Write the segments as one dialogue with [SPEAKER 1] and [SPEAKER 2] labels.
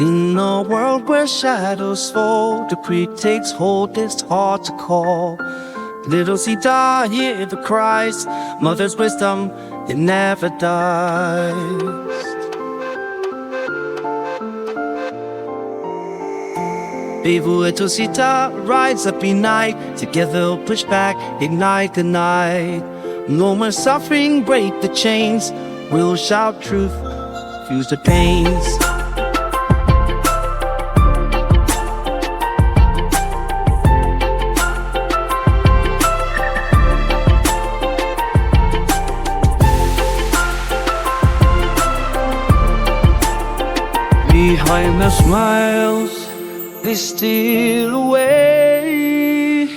[SPEAKER 1] In a world where shadows fall, the creek takes hold, it's hard to call. Little Sita, hear the cries, mother's wisdom, it never dies. Baby, little Sita, rise up in night, together push back, ignite the night. No more suffering, break the chains, we'll shout truth, fuse the pains. Behind the smiles, they steal away.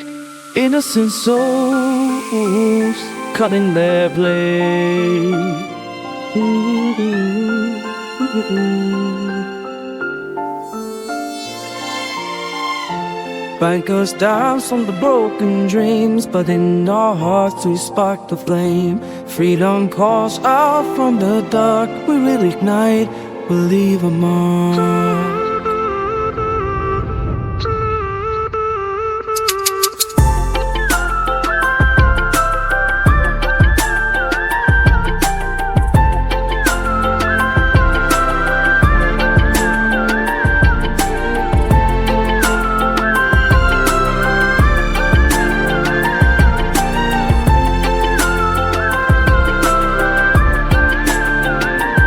[SPEAKER 1] Innocent souls cutting their blade. Bankers dance on the broken dreams, but in our hearts we spark the flame. Freedom calls out from the dark, we will ignite, we'll leave a mark.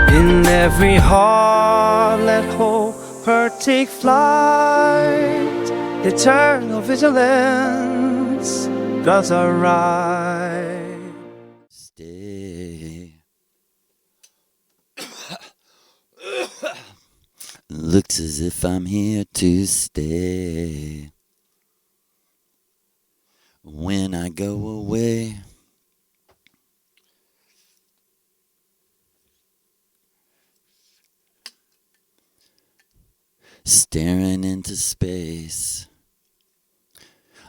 [SPEAKER 1] In every heart, let hope her take flight. Eternal vigilance, God's alright.
[SPEAKER 2] Stay. Looks as if I'm here to stay. When I go away, staring into space,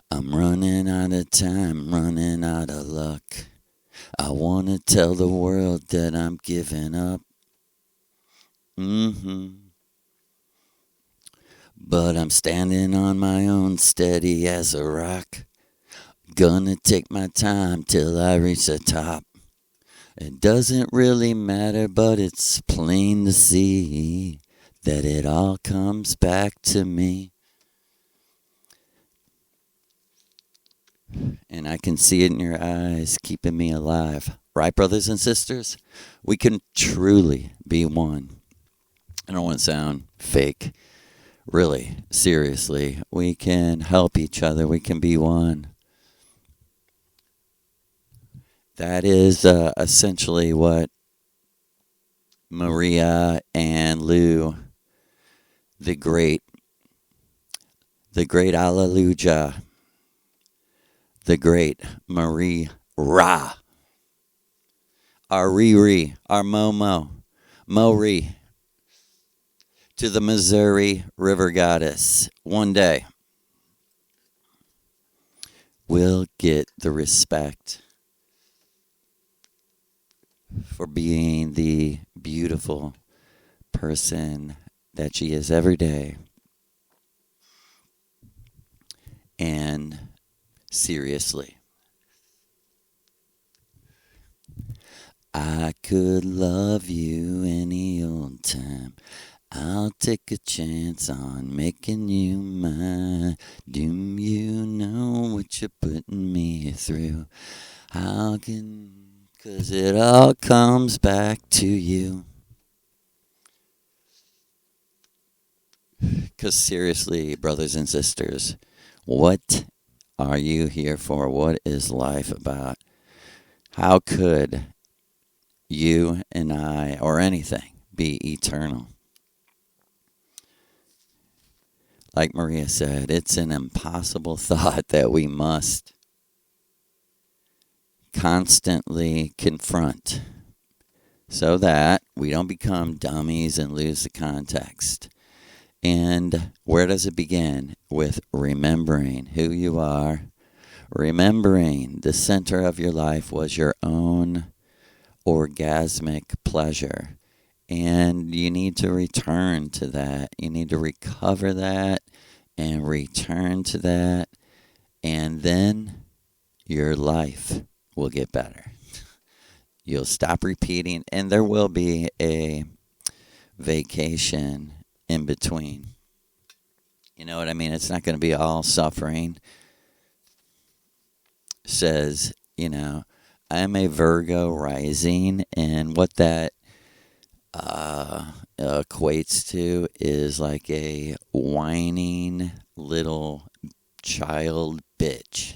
[SPEAKER 2] I'm running out of time, running out of luck. I want to tell the world that I'm giving up. But I'm standing on my own, steady as a rock. Gonna take my time till I reach the top. It doesn't really matter, but it's plain to see that it all comes back to me. And I can see it in your eyes, keeping me alive. Right, brothers and sisters? We can truly be one. I don't want to sound fake. Really, seriously, we can help each other. We can be one. That is essentially what Maria and Lou, the great Alleluia, the great Marie Ra, our Riri, our Momo, Mori, to the Missouri River Goddess. One day, we'll get the respect for being the beautiful person that she is every day. And seriously, I could love you any old time. I'll take a chance on making you mine. Do you know what you're putting me through? Cause it all comes back to you. Cause seriously, brothers and sisters, what are you here for? What is life about? How could you and I, or anything, be eternal? Like Maria said, it's an impossible thought that we must constantly confront so that we don't become dummies and lose the context. And where does it begin? With remembering who you are, remembering the center of your life was your own orgasmic pleasure, And you need to return to that. You need to recover that and return to that. And then your life will get better. You'll stop repeating, and there will be a vacation in between. You know what I mean? It's not going to be all suffering. Says, I'm a Virgo rising, and what that equates to is like a whining little child bitch,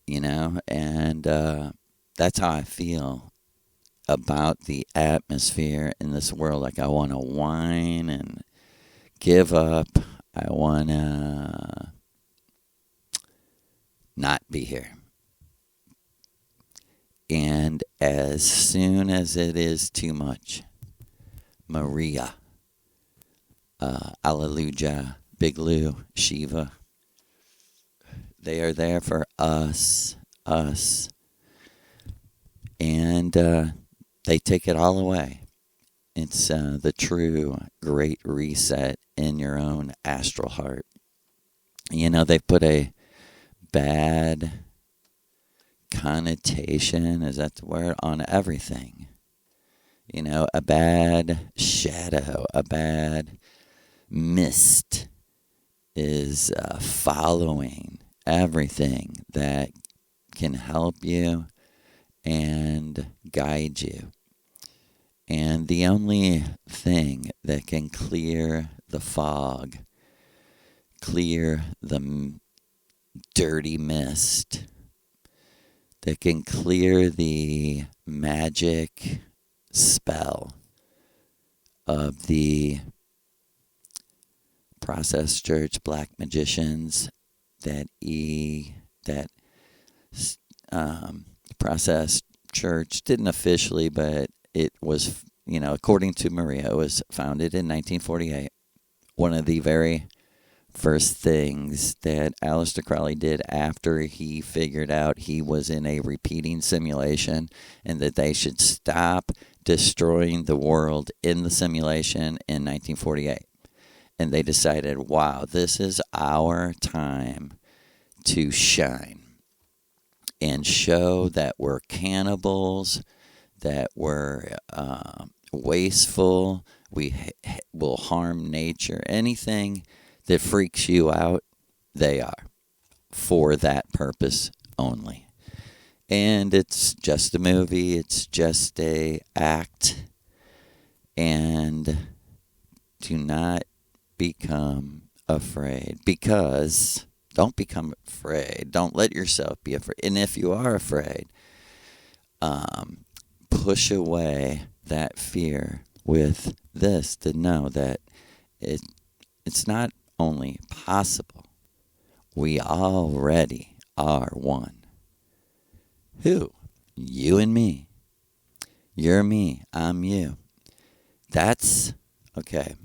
[SPEAKER 2] and that's how I feel about the atmosphere in this world. Like, I want to whine and give up. I want to not be here. And as soon as it is too much, Maria, Alleluia, Big Lou, Shiva, they are there for us, and they take it all away. It's the true great reset in your own astral heart. They put a bad connotation, is that the word, on everything. A bad shadow, a bad mist is following everything that can help you and guide you. And the only thing that can clear the fog, clear the dirty mist, that can clear the magic spell of the process church black magicians, that process church didn't officially, but it was, according to Maria, it was founded in 1948. One of the very first things that Aleister Crowley did after he figured out he was in a repeating simulation and that they should stop destroying the world in the simulation in 1948. And they decided, wow, this is our time to shine and show that we're cannibals, that we're wasteful, we will harm nature. Anything that freaks you out, they are for that purpose only. And it's just a movie, it's just a act, and do not become afraid, because don't become afraid. Don't let yourself be afraid. And if you are afraid, push away that fear with this, to know that it's not only possible, we already are one. Who? You and me. You're me, I'm you. That's, okay,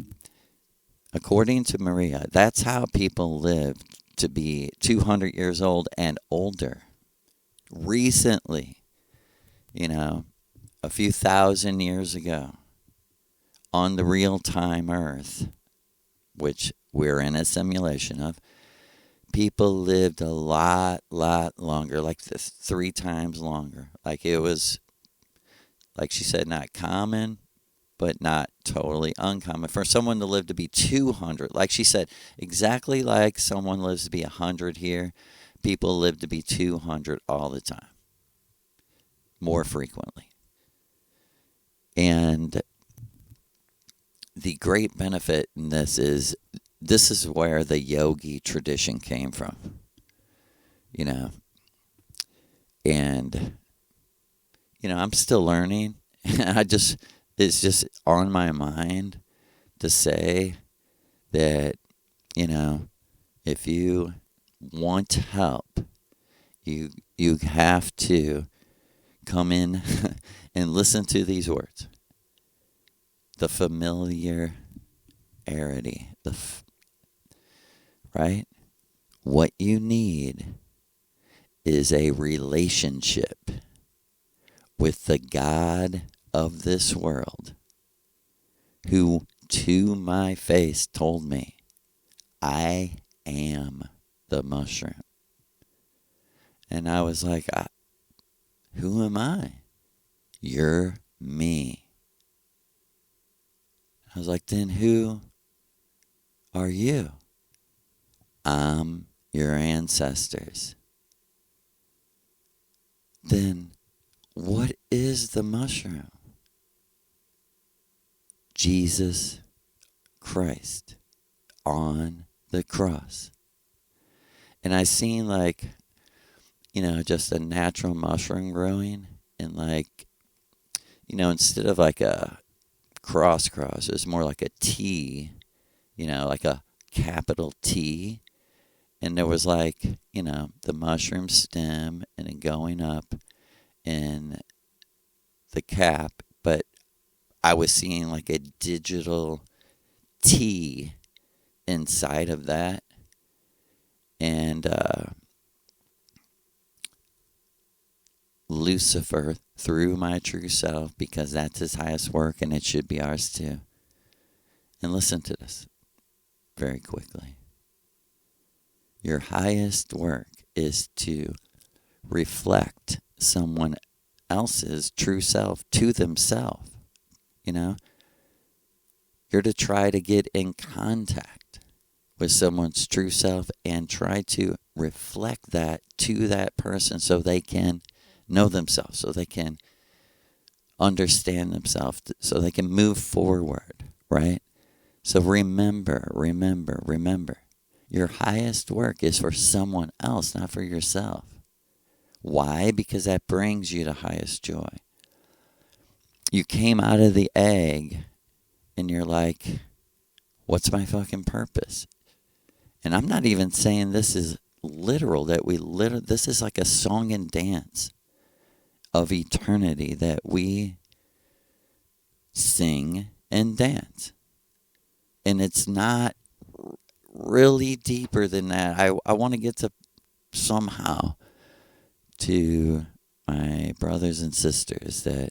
[SPEAKER 2] according to Maria, that's how people lived to be 200 years old and older. Recently, a few thousand years ago, on the real-time Earth, which we're in a simulation of, people lived a lot longer, like 3 times longer. Like, it was, like she said, not common, but not totally uncommon for someone to live to be 200. Like she said, exactly like someone lives to be 100 here, people live to be 200 all the time, more frequently. And the great benefit in this is where the yogi tradition came from, and I'm still learning. It's just on my mind to say that, if you want help, you have to come in and listen to these words. The familiarity, right? What you need is a relationship with the God of this world who to my face told me, I am the mushroom. And I was like, who am I? You're me. I was like, then who are you? I'm your ancestors. Then what is the mushroom? Jesus Christ on the cross. And I seen just a natural mushroom growing, and instead of like a cross, it was more like a T, like a capital T. And there was the mushroom stem and it going up in the cap, but I was seeing like a digital T inside of that. And Lucifer through my true self, because that's his highest work and it should be ours too. And listen to this very quickly. Your highest work is to reflect someone else's true self to themselves. You're to try to get in contact with someone's true self and try to reflect that to that person so they can know themselves, so they can understand themselves, so they can move forward, right? So remember. Your highest work is for someone else, not for yourself. Why? Because that brings you to highest joy. You came out of the egg and you're like, what's my fucking purpose? And I'm not even saying this is literal, this is like a song and dance of eternity that we sing and dance. And it's not really deeper than that. I want to get to somehow to my brothers and sisters that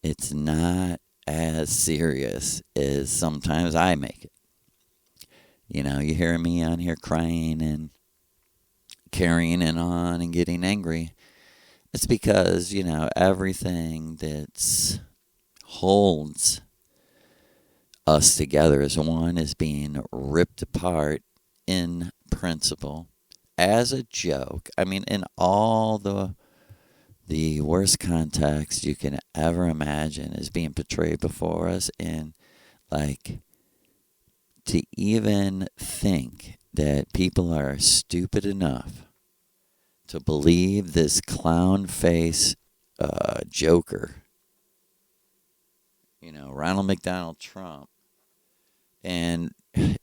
[SPEAKER 2] it's not as serious as sometimes I make it. You hear me on here crying and carrying it on and getting angry. It's because, everything that holds us together as one is being ripped apart in principle as a joke. I mean, in all the worst context you can ever imagine is being portrayed before us. And to even think that people are stupid enough to believe this clown face joker, Ronald McDonald Trump, and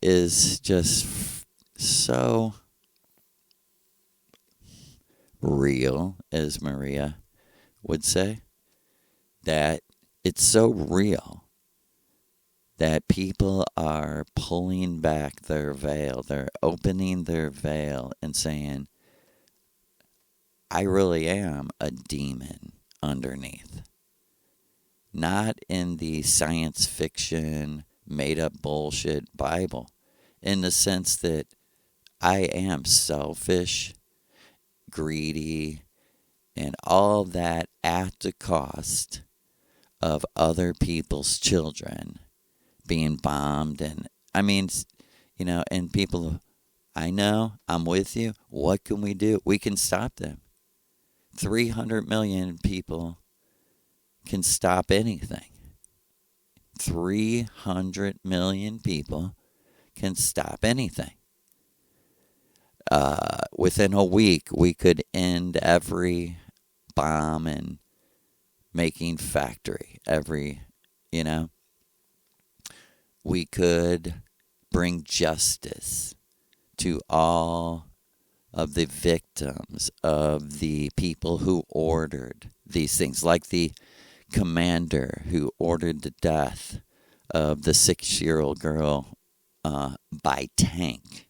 [SPEAKER 2] is just so real, as Maria would say, that it's so real that people are pulling back their veil. They're opening their veil and saying, I really am a demon underneath. Not in the science fiction, made up bullshit Bible, in the sense that I am selfish, greedy, and all that at the cost of other people's children being bombed. And and people, I know, I'm with you. What can we do? We can stop them. 300 million people can stop anything. 300 million people can stop anything. Within a week, we could end every bomb and making factory. We could bring justice to all of the victims of the people who ordered these things, like the commander who ordered the death of the 6-year-old girl by tank,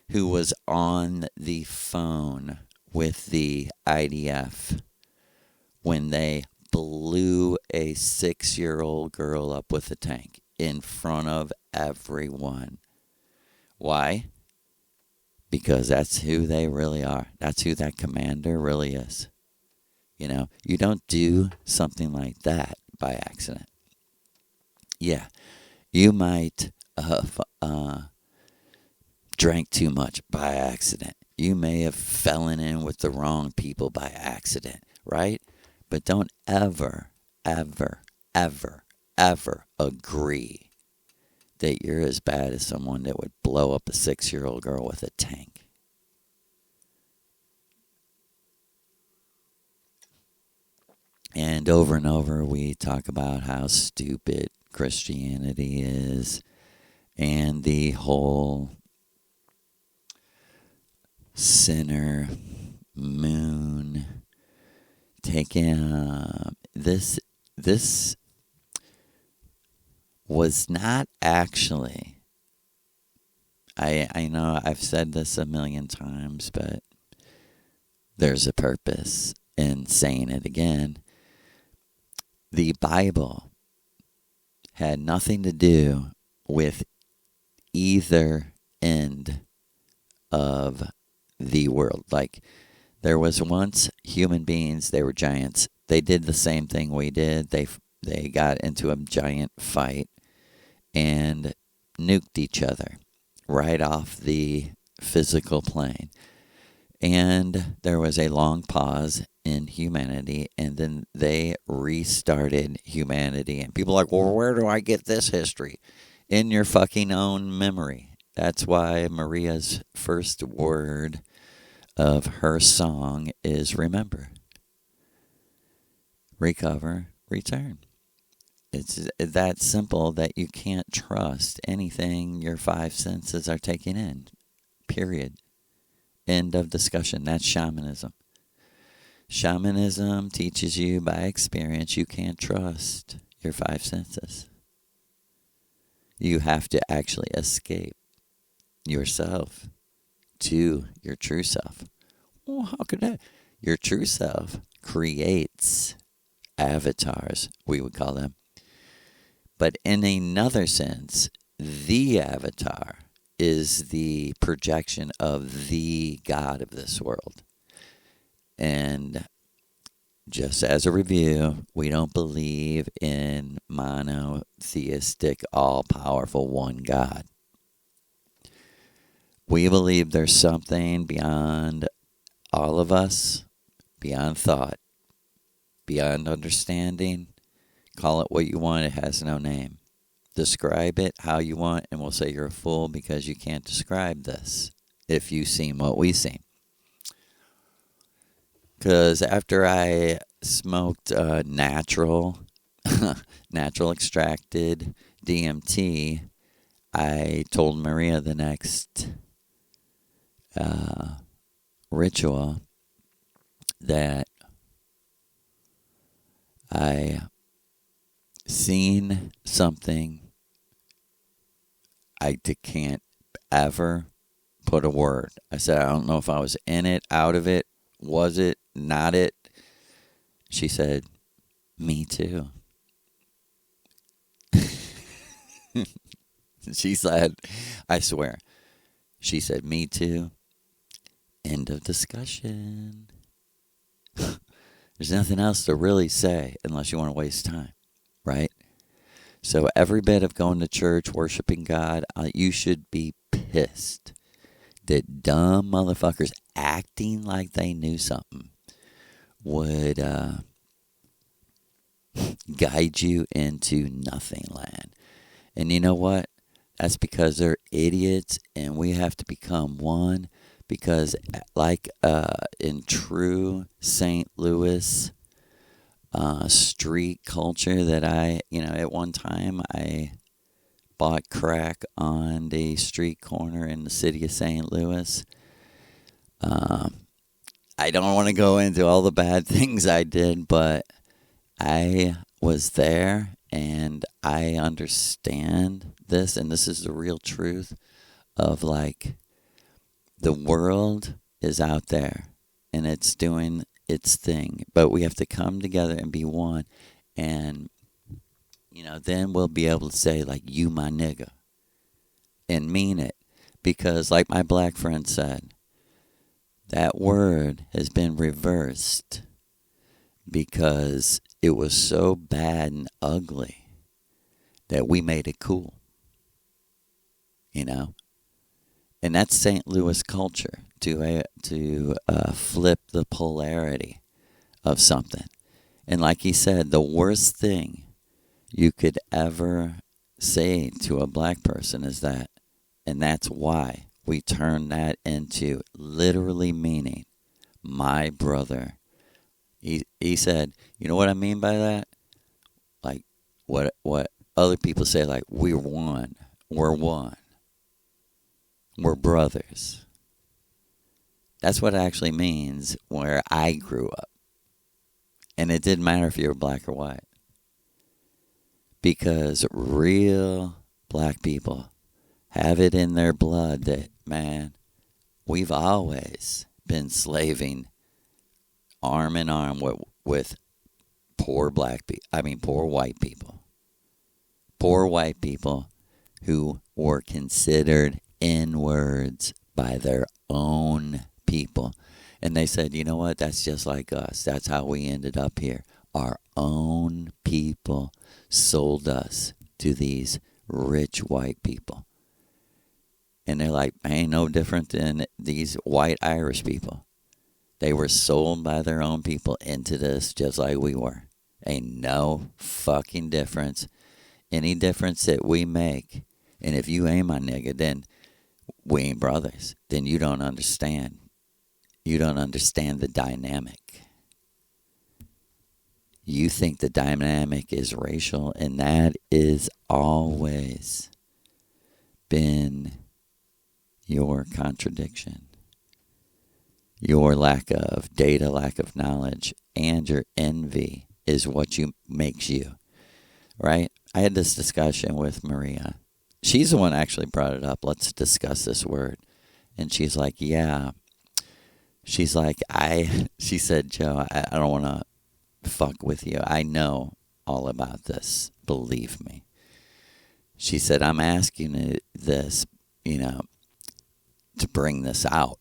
[SPEAKER 2] who was on the phone with the IDF when they blew a 6-year-old girl up with a tank in front of everyone. Why? Because that's who they really are. That's who that commander really is. You know, you don't do something like that by accident. Yeah, you might have drank too much by accident. You may have fallen in with the wrong people by accident, right? But don't ever, ever, ever, ever agree that you're as bad as someone that would blow up a 6-year-old girl with a tank. And over we talk about how stupid Christianity is and the whole sinner moon taking this was not actually, I know I've said this a million times, but there's a purpose in saying it again. The Bible had nothing to do with either end of the world. Like, there was once human beings, they were giants. They did the same thing we did. They got into a giant fight and nuked each other right off the physical plane. And there was a long pause in humanity, and then they restarted humanity. And people are like, well, where do I get this history? In your fucking own memory. That's why Maria's first word of her song is remember, recover, return. It's that simple that you can't trust anything your five senses are taking in. Period. End of discussion. That's shamanism. Shamanism teaches you by experience you can't trust your five senses. You have to actually escape yourself to your true self. Well, how could that? Your true self creates avatars, we would call them. But in another sense, the avatar is the projection of the God of this world. And just as a review, we don't believe in monotheistic, all-powerful one God. We believe there's something beyond all of us, beyond thought, beyond understanding. Call it what you want, it has no name. Describe it how you want, and we'll say you're a fool because you can't describe this if you've seen what we've seen. Because after I smoked natural extracted DMT, I told Maria the next ritual that I seen something I can't ever put a word. I said, I don't know if I was in it, out of it, was it, not it. She said, me too. She said, I swear. She said, me too. End of discussion. There's nothing else to really say unless you want to waste time, right? So every bit of going to church, worshiping God, you should be pissed that dumb motherfuckers acting like they knew something would guide you into nothing land. And you know what? That's because they're idiots, and we have to become one. Because like in true St. Louis street culture that at one time I bought crack on the street corner in the city of St. Louis. I don't want to go into all the bad things I did, but I was there and I understand this, and this is the real truth of like, the world is out there, and it's doing its thing. But we have to come together and be one. And, then we'll be able to say, like, you my nigga. And mean it. Because, like my black friend said, that word has been reversed because it was so bad and ugly that we made it cool. And that's St. Louis culture, to flip the polarity of something. And like he said, the worst thing you could ever say to a black person is that. And that's why we turn that into literally meaning my brother. He said, you know what I mean by that? Like what other people say, like, we're one. We're one. We're brothers. That's what it actually means where I grew up. And it didn't matter if you were black or white. Because real black people have it in their blood that, man, we've always been slaving arm in arm with poor white people. Poor white people who were considered N-words by their own people. And they said, you know what, that's just like us. That's how we ended up here. Our own people sold us to these rich white people. And they're like, ain't no different than these white Irish people. They were sold by their own people into this just like we were. Ain't no fucking difference. Any difference that we make, and if you ain't my nigga, then we ain't brothers. Then you don't understand. You don't understand the dynamic. You think the dynamic is racial, and that is always been your contradiction. Your lack of data, lack of knowledge, and your envy is what makes you, right? I had this discussion with Maria. She's the one that actually brought it up. Let's discuss this word. And she's like, yeah. She's like, she said, Joe, I don't want to fuck with you. I know all about this. Believe me. She said, I'm asking this, to bring this out.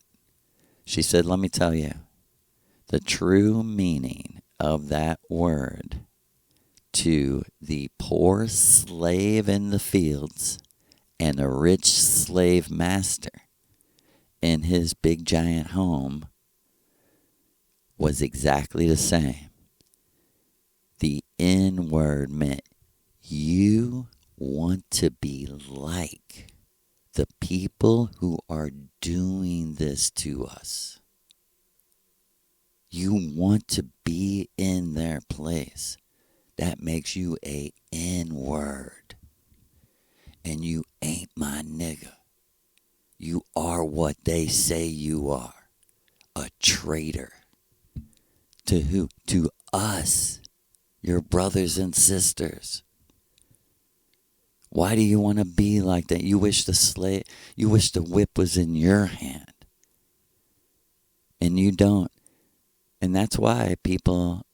[SPEAKER 2] She said, let me tell you, the true meaning of that word to the poor slave in the fields and the rich slave master in his big giant home was exactly the same. The N word meant you want to be like the people who are doing this to us. You want to be in their place. That makes you a N-word. And you ain't my nigga. You are what they say you are. A traitor. To who? To us. Your brothers and sisters. Why do you want to be like that? You wish the whip was in your hand. And you don't. And that's why people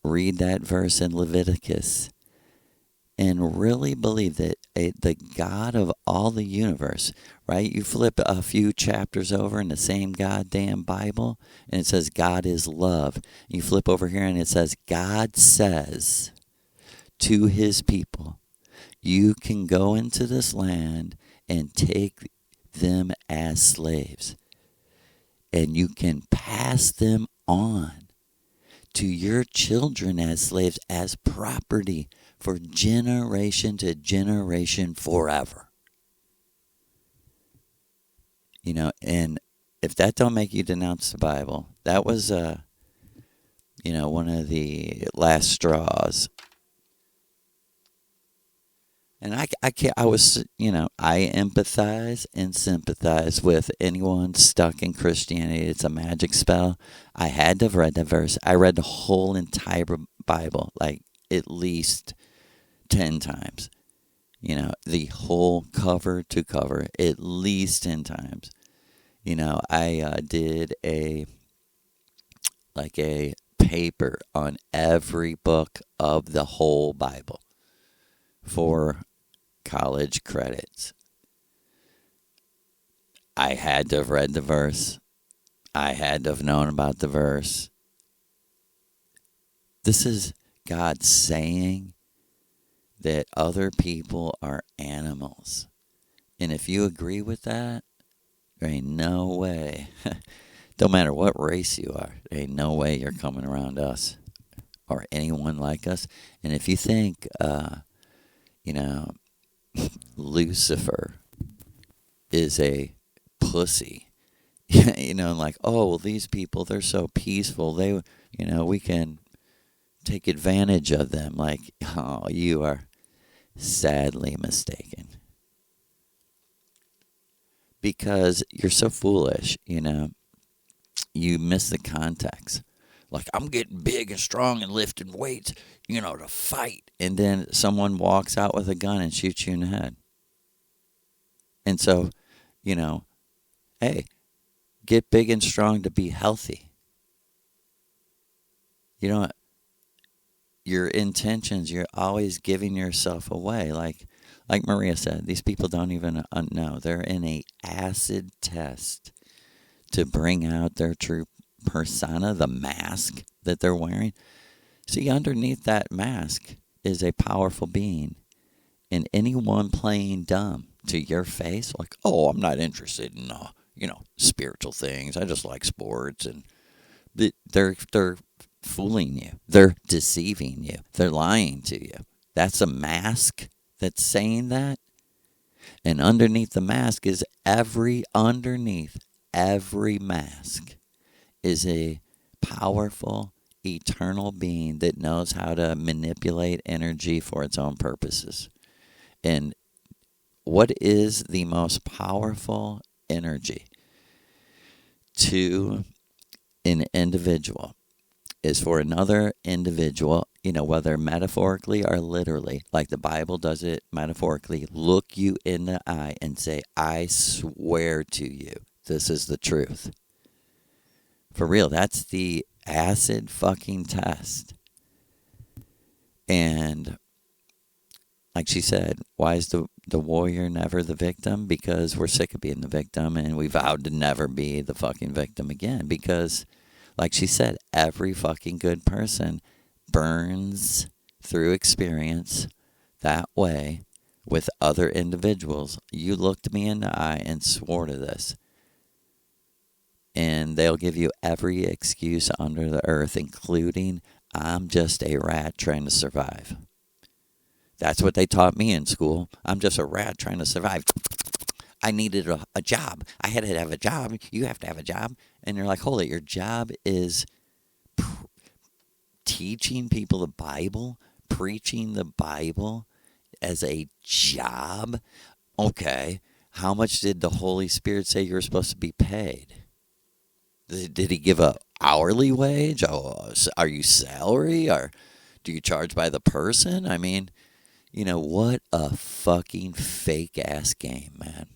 [SPEAKER 2] read that verse in Leviticus and really believe that the God of all the universe, right? You flip a few chapters over in the same goddamn Bible, and it says God is love. You flip over here and it says God says to his people, you can go into this land and take them as slaves. And you can pass them on to your children as slaves, as property for generation to generation forever. And if that don't make you denounce the Bible, that was, one of the last straws. And I empathize and sympathize with anyone stuck in Christianity. It's a magic spell. I had to have read that verse. I read the whole entire Bible, like at least 10 times. The whole cover to cover, at least 10 times. I did a like a paper on every book of the whole Bible for college credits. I had to have read the verse. I had to have known about the verse. This is God saying that other people are animals. And if you agree with that, there ain't no way. Don't matter what race you are, there ain't no way you're coming around us or anyone like us. And if you think, Lucifer is a pussy, like, oh, well, these people, they're so peaceful. We can take advantage of them. Like, oh, you are sadly mistaken. Because you're so foolish, you miss the context. Like, I'm getting big and strong and lifting weights, to fight. And then someone walks out with a gun and shoots you in the head. And so, hey, get big and strong to be healthy. Your intentions, you're always giving yourself away. Like Maria said, these people don't even know. They're in a acid test to bring out their true persona, the mask that they're wearing. See, underneath that mask is a powerful being. And anyone playing dumb to your face, like, oh, I'm not interested in, spiritual things. I just like sports. And they're fooling you. They're deceiving you. They're lying to you. That's a mask that's saying that. And underneath the mask is underneath every mask is a powerful, eternal being that knows how to manipulate energy for its own purposes. And what is the most powerful energy to an individual is for another individual, whether metaphorically or literally, like the Bible does it metaphorically, look you in the eye and say, I swear to you, this is the truth. For real, that's the acid fucking test. And like she said, why is the warrior never the victim? Because we're sick of being the victim, and we vowed to never be the fucking victim again. Because, like she said, every fucking good person burns through experience that way with other individuals. You looked me in the eye and swore to this. And they'll give you every excuse under the earth, including, I'm just a rat trying to survive. That's what they taught me in school. I'm just a rat trying to survive. I needed a job. I had to have a job. You have to have a job. And you're like, hold it, your job is teaching people the Bible, preaching the Bible as a job? Okay, how much did the Holy Spirit say you're supposed to be paid? Did he give a hourly wage? Oh, are you salary? Or do you charge by the person? I mean, what a fucking fake-ass game, man.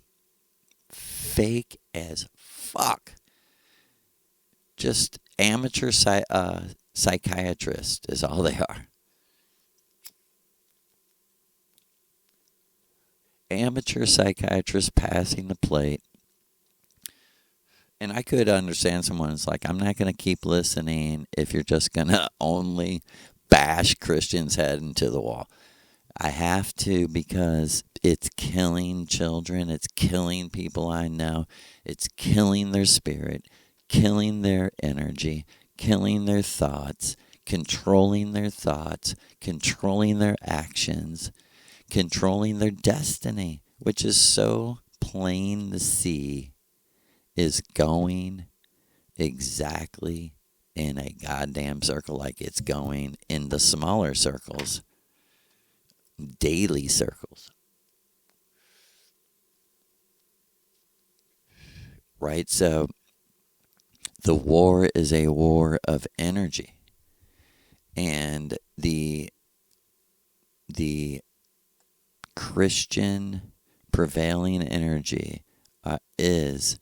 [SPEAKER 2] Fake as fuck. Just amateur psychiatrist is all they are. Amateur psychiatrist passing the plate. And I could understand someone's like, I'm not going to keep listening if you're just going to only bash Christians' head into the wall. I have to, because it's killing children. It's killing people I know. It's killing their spirit, killing their energy, killing their thoughts, controlling their thoughts, controlling their actions, controlling their destiny, which is so plain to see is going exactly in a goddamn circle like it's going in the smaller circles, daily circles. Right? So the war is a war of energy. And the Christian prevailing energy is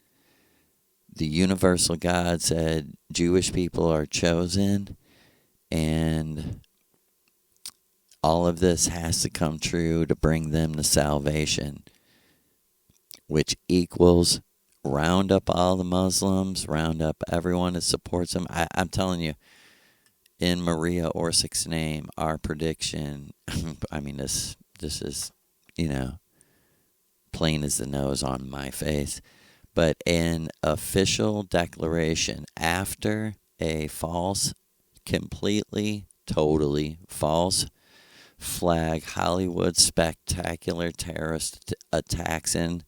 [SPEAKER 2] the universal God said Jewish people are chosen, and all of this has to come true to bring them to salvation, which equals round up all the Muslims, round up everyone that supports them. I'm telling you, in Maria Orsic's name, our prediction, I mean, this is, plain as the nose on my face, but an official declaration after a false, completely, totally false flag Hollywood spectacular terrorist attacks in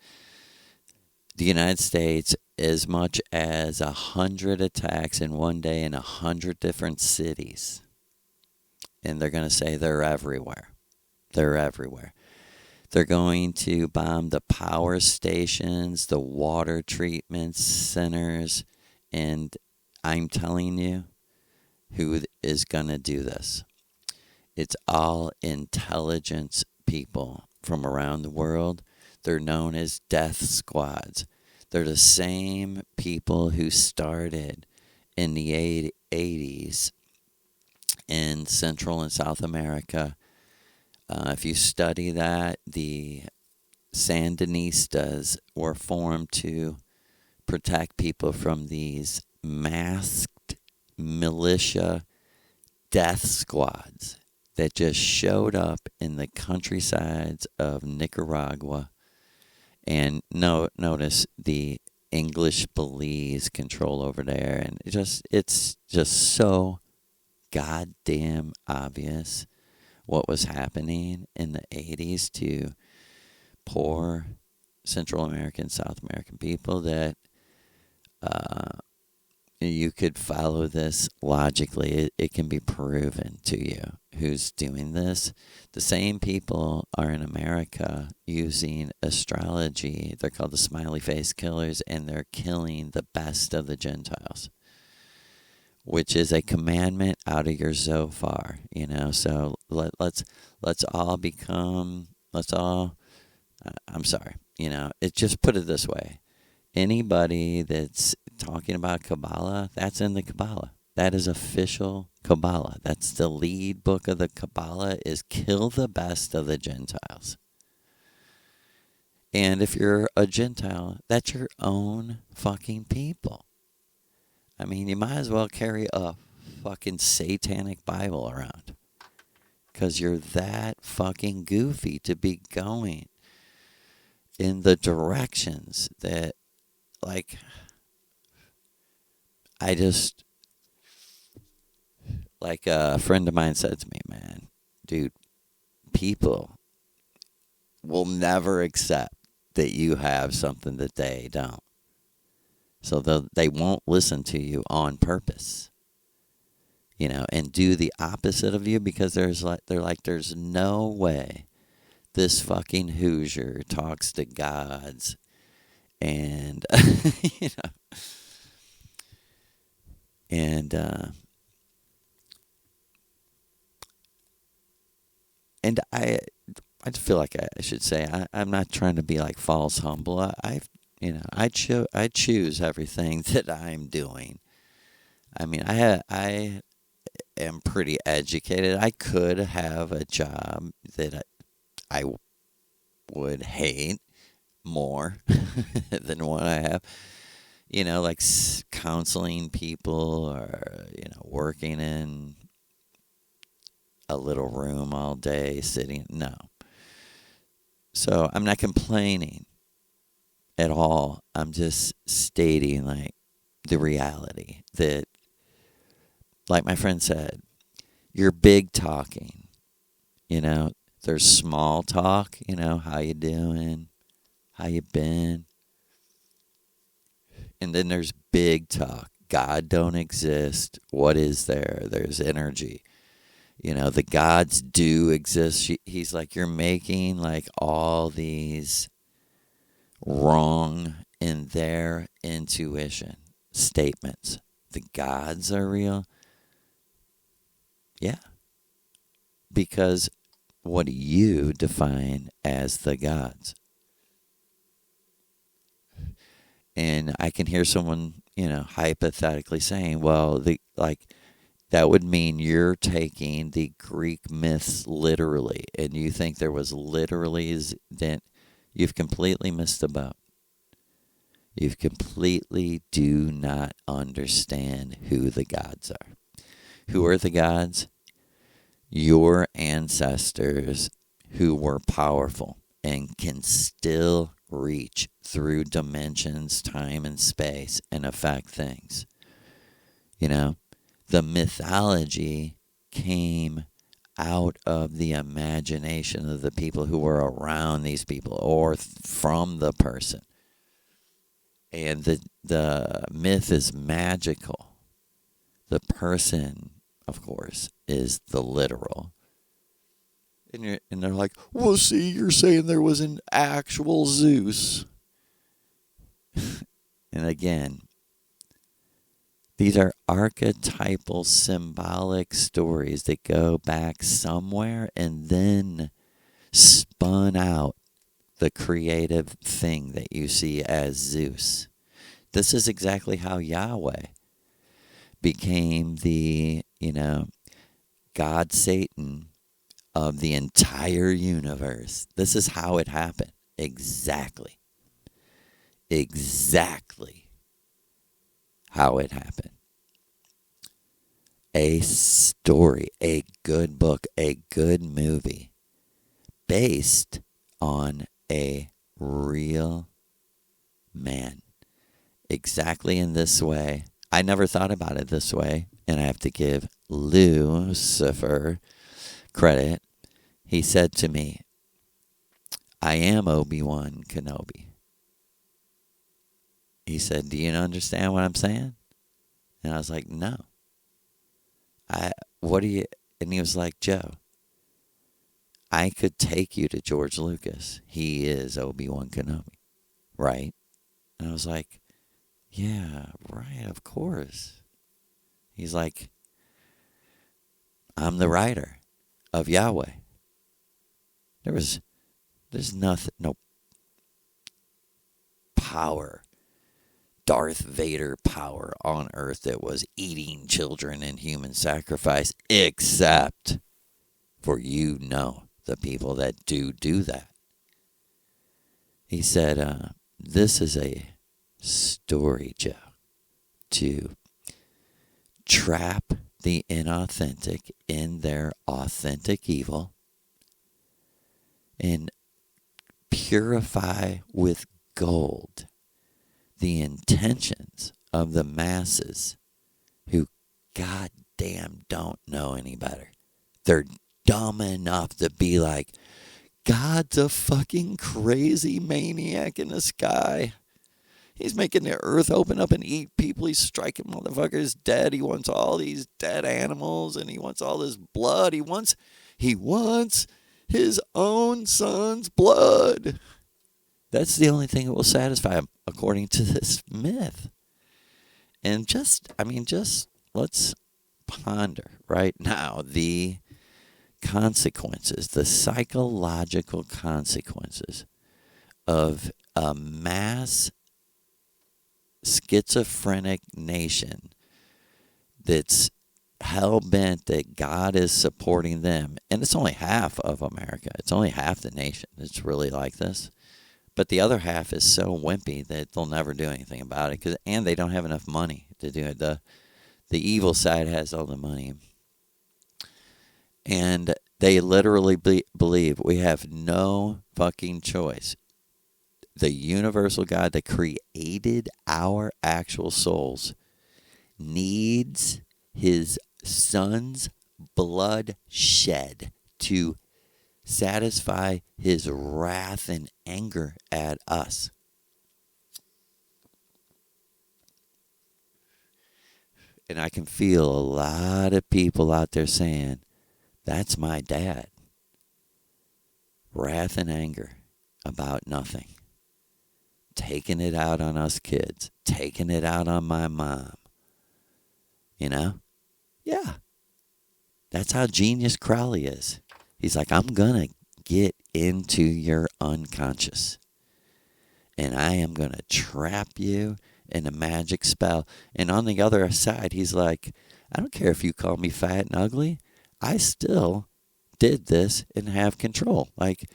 [SPEAKER 2] the United States, as much as 100 attacks in one day in 100 different cities. And they're going to say they're everywhere. They're everywhere. They're going to bomb the power stations, the water treatment centers, and I'm telling you who is going to do this. It's all intelligence people from around the world. They're known as death squads. They're the same people who started in the 80s in Central and South America. If you study that, the Sandinistas were formed to protect people from these masked militia death squads that just showed up in the countrysides of Nicaragua. And notice the English Belize control over there, and it's just so goddamn obvious what was happening in the 80s to poor Central American, South American people that you could follow this logically. It can be proven to you who's doing this. The same people are in America using astrology. They're called the smiley face killers, and they're killing the best of the Gentiles, which is a commandment out of your Zophar, So let's all become, I'm sorry, it just put it this way. Anybody that's talking about Kabbalah, that's in the Kabbalah. That is official Kabbalah. That's the lead book of the Kabbalah, is kill the best of the Gentiles. And if you're a Gentile, that's your own fucking people. I mean, you might as well carry a fucking satanic Bible around, because you're that fucking goofy to be going in the directions that, like, like a friend of mine said to me, man, dude, people will never accept that you have something that they don't. So they won't listen to you on purpose, and do the opposite of you, because there's no way this fucking Hoosier talks to gods, and and I feel like I should say I'm not trying to be like false humble. I choose everything that I'm doing. I mean, I am pretty educated. I could have a job that I would hate more than what I have. Like counseling people, or working in a little room all day sitting. No. So I'm not complaining at all. I'm just stating, like, the reality that, like my friend said, you're big talking. There's small talk. How you doing? How you been? And then there's big talk. God don't exist. What is there? There's energy. The gods do exist. He's like, you're making like all these wrong in their intuition statements. The gods are real. Yeah. Because what do you define as the gods? And I can hear someone, hypothetically saying, well, that would mean you're taking the Greek myths literally, and you think there was literally, then you've completely missed the boat. You completely do not understand who the gods are. Who are the gods? Your ancestors who were powerful and can still reach through dimensions, time, and space and affect things. The mythology came out of the imagination of the people who were around these people or from the person. And the myth is magical. The person, of course, is the literal. And they're like, well, see, you're saying there was an actual Zeus. And again, these are archetypal, symbolic stories that go back somewhere and then spun out the creative thing that you see as Zeus. This is exactly how Yahweh became the, God Satan of the entire universe. This is how it happened. Exactly how it happened. A story, a good book, a good movie based on a real man. Exactly in this way. I never thought about it this way, and I have to give Lucifer credit. He said to me, I am Obi-Wan Kenobi. He said, do you understand what I'm saying? And I was like, no. And he was like, Joe, I could take you to George Lucas. He is Obi-Wan Kenobi, right? And I was like, yeah, right, of course. He's like, I'm the writer of Yahweh. There's nothing, no power, Darth Vader power on earth that was eating children in human sacrifice, except for the people that do that. He said, this is a story, Joe, to trap the inauthentic in their authentic evil and purify with gold the intentions of the masses who goddamn don't know any better. They're dumb enough to be like, God's a fucking crazy maniac in the sky. He's making the earth open up and eat people. He's striking motherfuckers dead. He wants all these dead animals and he wants all this blood. He wants his own son's blood. That's the only thing that will satisfy him, according to this myth. And just let's ponder right now the consequences, the psychological consequences of a mass schizophrenic nation that's hell-bent that God is supporting them. And it's only half of America. It's only half the nation that's really like this. But the other half is so wimpy that they'll never do anything about it, and they don't have enough money to do it. The evil side has all the money. And they literally believe we have no fucking choice. The universal God that created our actual souls needs his son's blood shed to satisfy his wrath and anger at us. And I can feel a lot of people out there saying, that's my dad. Wrath and anger about nothing. Taking it out on us kids. Taking it out on my mom. Yeah. That's how genius Crowley is. He's like, I'm going to get into your unconscious. and I am going to trap you in a magic spell. And on the other side, he's like, I don't care if you call me fat and ugly. I still did this and have control. Like,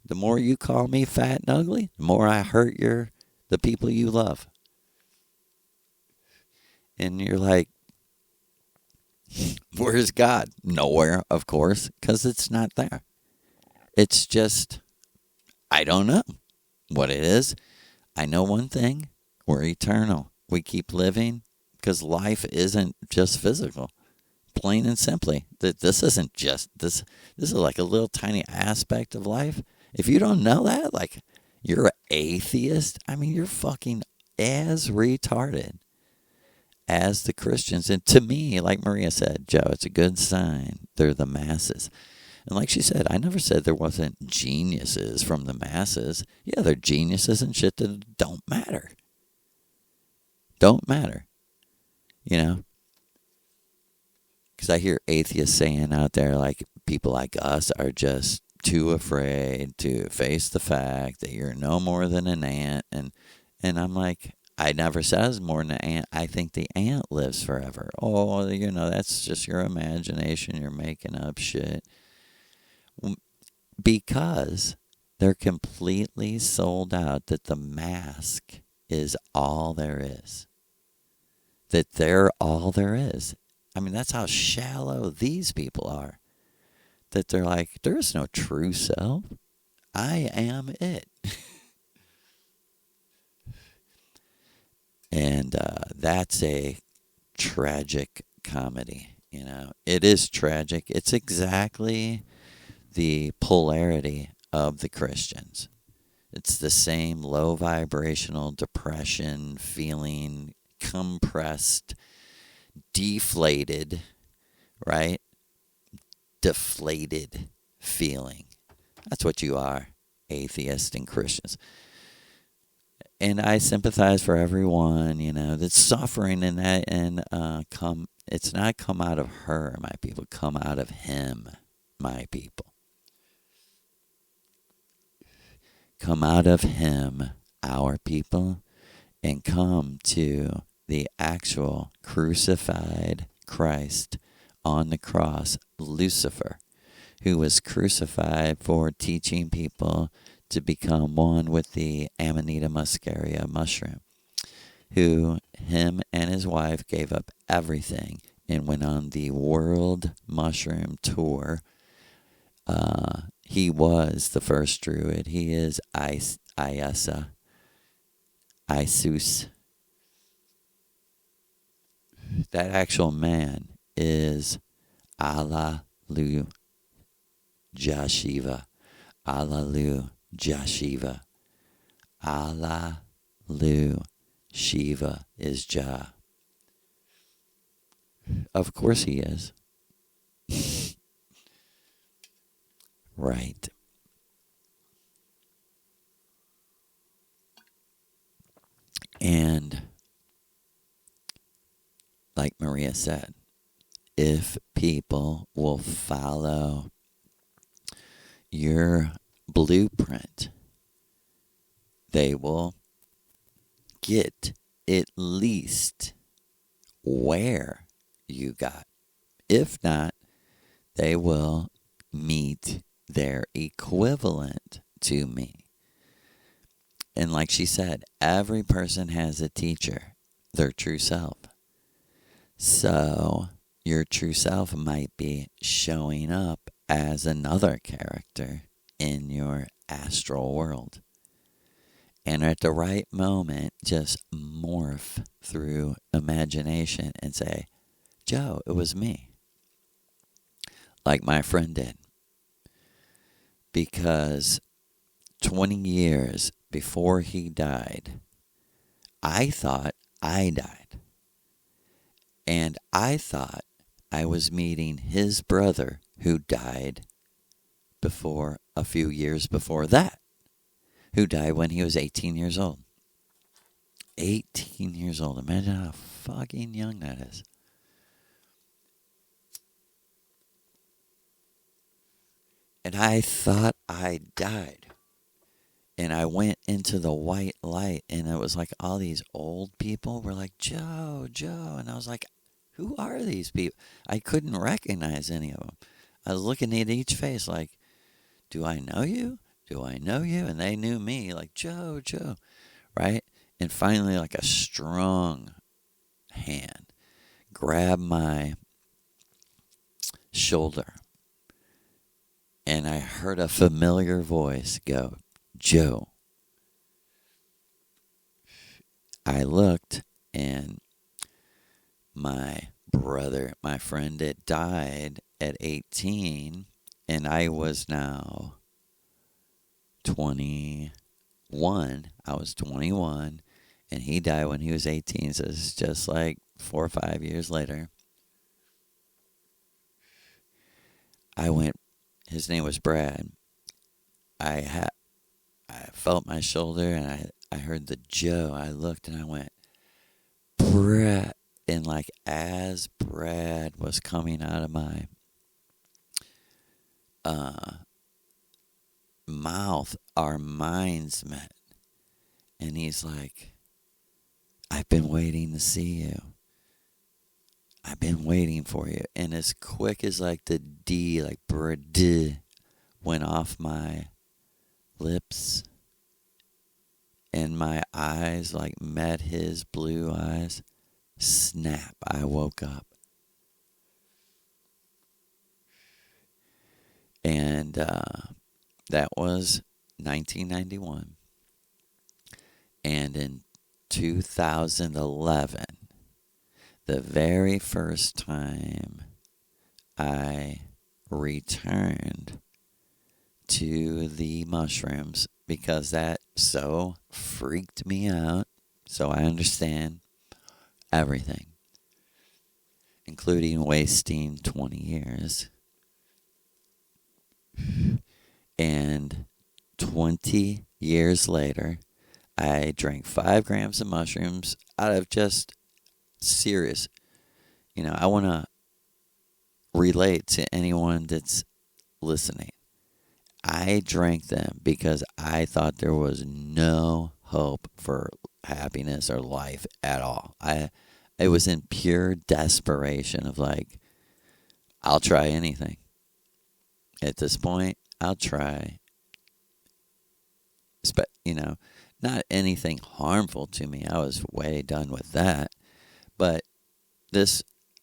[SPEAKER 2] the more you call me fat and ugly, the more I hurt the people you love. And you're like, where's God? Nowhere, of course, because it's not there. It's just, I don't know what it is. I know one thing. We're eternal. We keep living because life isn't just physical. Plain and simply. This isn't just, this is like a little tiny aspect of life. If you don't know that, like, you're an atheist. I mean, you're fucking as retarded as the Christians. And to me, like Maria said, Joe, it's a good sign. They're the masses. And like she said, I never said there wasn't geniuses from the masses. Yeah, they're geniuses and shit that don't matter. Don't matter. You know? Because I hear atheists saying out there, like, people like us are just too afraid to face the fact that you're no more than an ant. And I'm like, I never said I was more than an ant. I think the ant lives forever. Oh, you know, that's just your imagination. You're making up shit. Because they're completely sold out that the mask is all there is. That they're all there is. I mean, that's how shallow these people are. That they're like, there is no true self. I am it. And that's a tragic comedy. You know, it is tragic. It's exactly the polarity of the Christians. It's the same low vibrational depression feeling, compressed, deflated, right? Deflated feeling. That's what you are, atheists and Christians. And I sympathize for everyone, you know, that's suffering in that. And it's not come out of her, my people. Come out of him, my people. Come out of him, our people, and come to the actual crucified Christ on the cross, Lucifer, who was crucified for teaching people to become one with the Amanita muscaria mushroom, who him and his wife gave up everything and went on the world mushroom tour. He was the first druid. He is Isus. That actual man is Alalu Jashiva. Alalu Jashiva. Alalu Shiva is Jah. Of course he is. Right. And like Maria said, if people will follow your blueprint, they will get at least where you got. If not, they will meet their equivalent to me. And like she said, every person has a teacher, their true self. So your true self might be showing up as another character in your astral world. And at the right moment, just morph through imagination and say, Joe, it was me. Like my friend did. Because 20 years before he died, I thought I died. And I thought I was meeting his brother who died before a few years before that, who died when he was 18 years old. 18 years old. Imagine how fucking young that is. And I thought I died. And I went into the white light, and it was like all these old people were like, Joe, Joe. And I was like, who are these people? I couldn't recognize any of them. I was looking at each face like, do I know you? Do I know you? And they knew me, like, Joe, Joe, right? And finally, like a strong hand grabbed my shoulder. And I heard a familiar voice go, Joe. I looked, and my brother, my friend that died at 18, and I was now 21. I was 21, and he died when he was 18, so it's just like 4 or 5 years later. I went, his name was Brad. I felt my shoulder, and I heard the Joe. I looked, and I went, Brad. And like as Brad was coming out of my mouth, our minds met. And he's like, I've been waiting to see you. I've been waiting for you. And as quick as like the D, like Brad, went off my lips, and my eyes like met his blue eyes, snap, I woke up. And that was 1991. And in 2011, the very first time I returned to the mushrooms, because that so freaked me out, so I understand everything, including wasting 20 years. And 20 years later, I drank 5 grams of mushrooms out of just serious. I want to relate to anyone that's listening. I drank them because I thought there was no hope for happiness or life at all. It was in pure desperation of like, I'll try anything. At this point, I'll try, not anything harmful to me. I was way done with that. But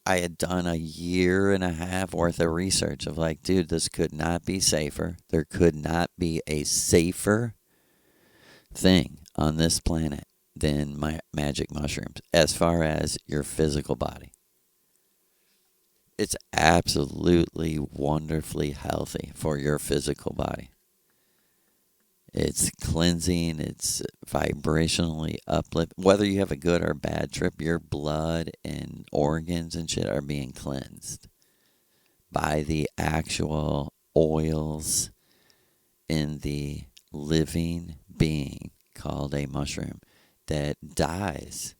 [SPEAKER 2] I had done a year and a half worth of research of like, dude, this could not be safer. There could not be a safer thing on this planet than my magic mushrooms as far as your physical body. It's absolutely wonderfully healthy for your physical body. It's cleansing, it's vibrationally uplifting. Whether you have a good or bad trip, your blood and organs and shit are being cleansed by the actual oils in the living being called a mushroom that dies.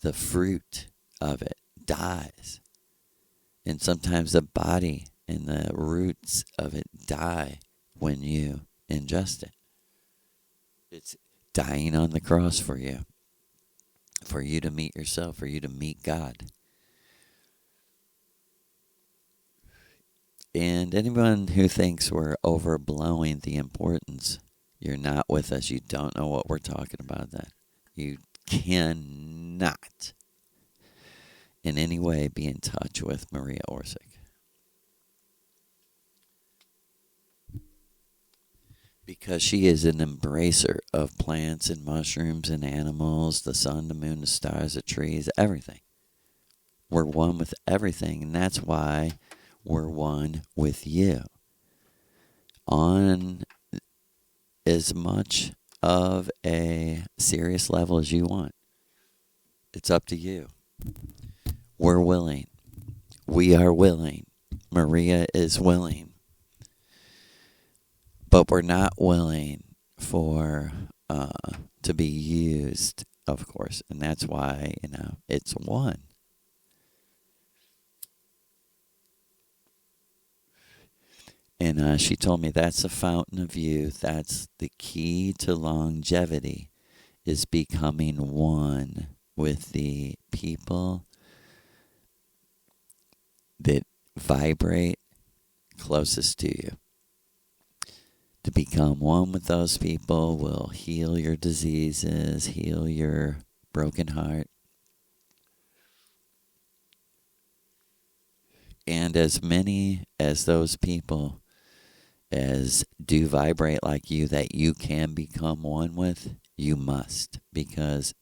[SPEAKER 2] The fruit of it dies. And sometimes the body and the roots of it die when you ingest it. It's dying on the cross for you to meet yourself, for you to meet God. And anyone who thinks we're overblowing the importance, you're not with us. You don't know what we're talking about. That you cannot in any way be in touch with Maria Orsic. Because she is an embracer of plants and mushrooms and animals, the sun, the moon, the stars, the trees, everything. We're one with everything, and that's why we're one with you. On as much of a serious level as you want. It's up to you. We're willing. We are willing. Maria is willing. But we're not willing for to be used, of course. And that's why, it's one. And she told me that's a fountain of youth. That's the key to longevity, is becoming one with the people that vibrate closest to you. To become one with those people will heal your diseases, heal your broken heart. And as many as those people as do vibrate like you, that you can become one with, you must, because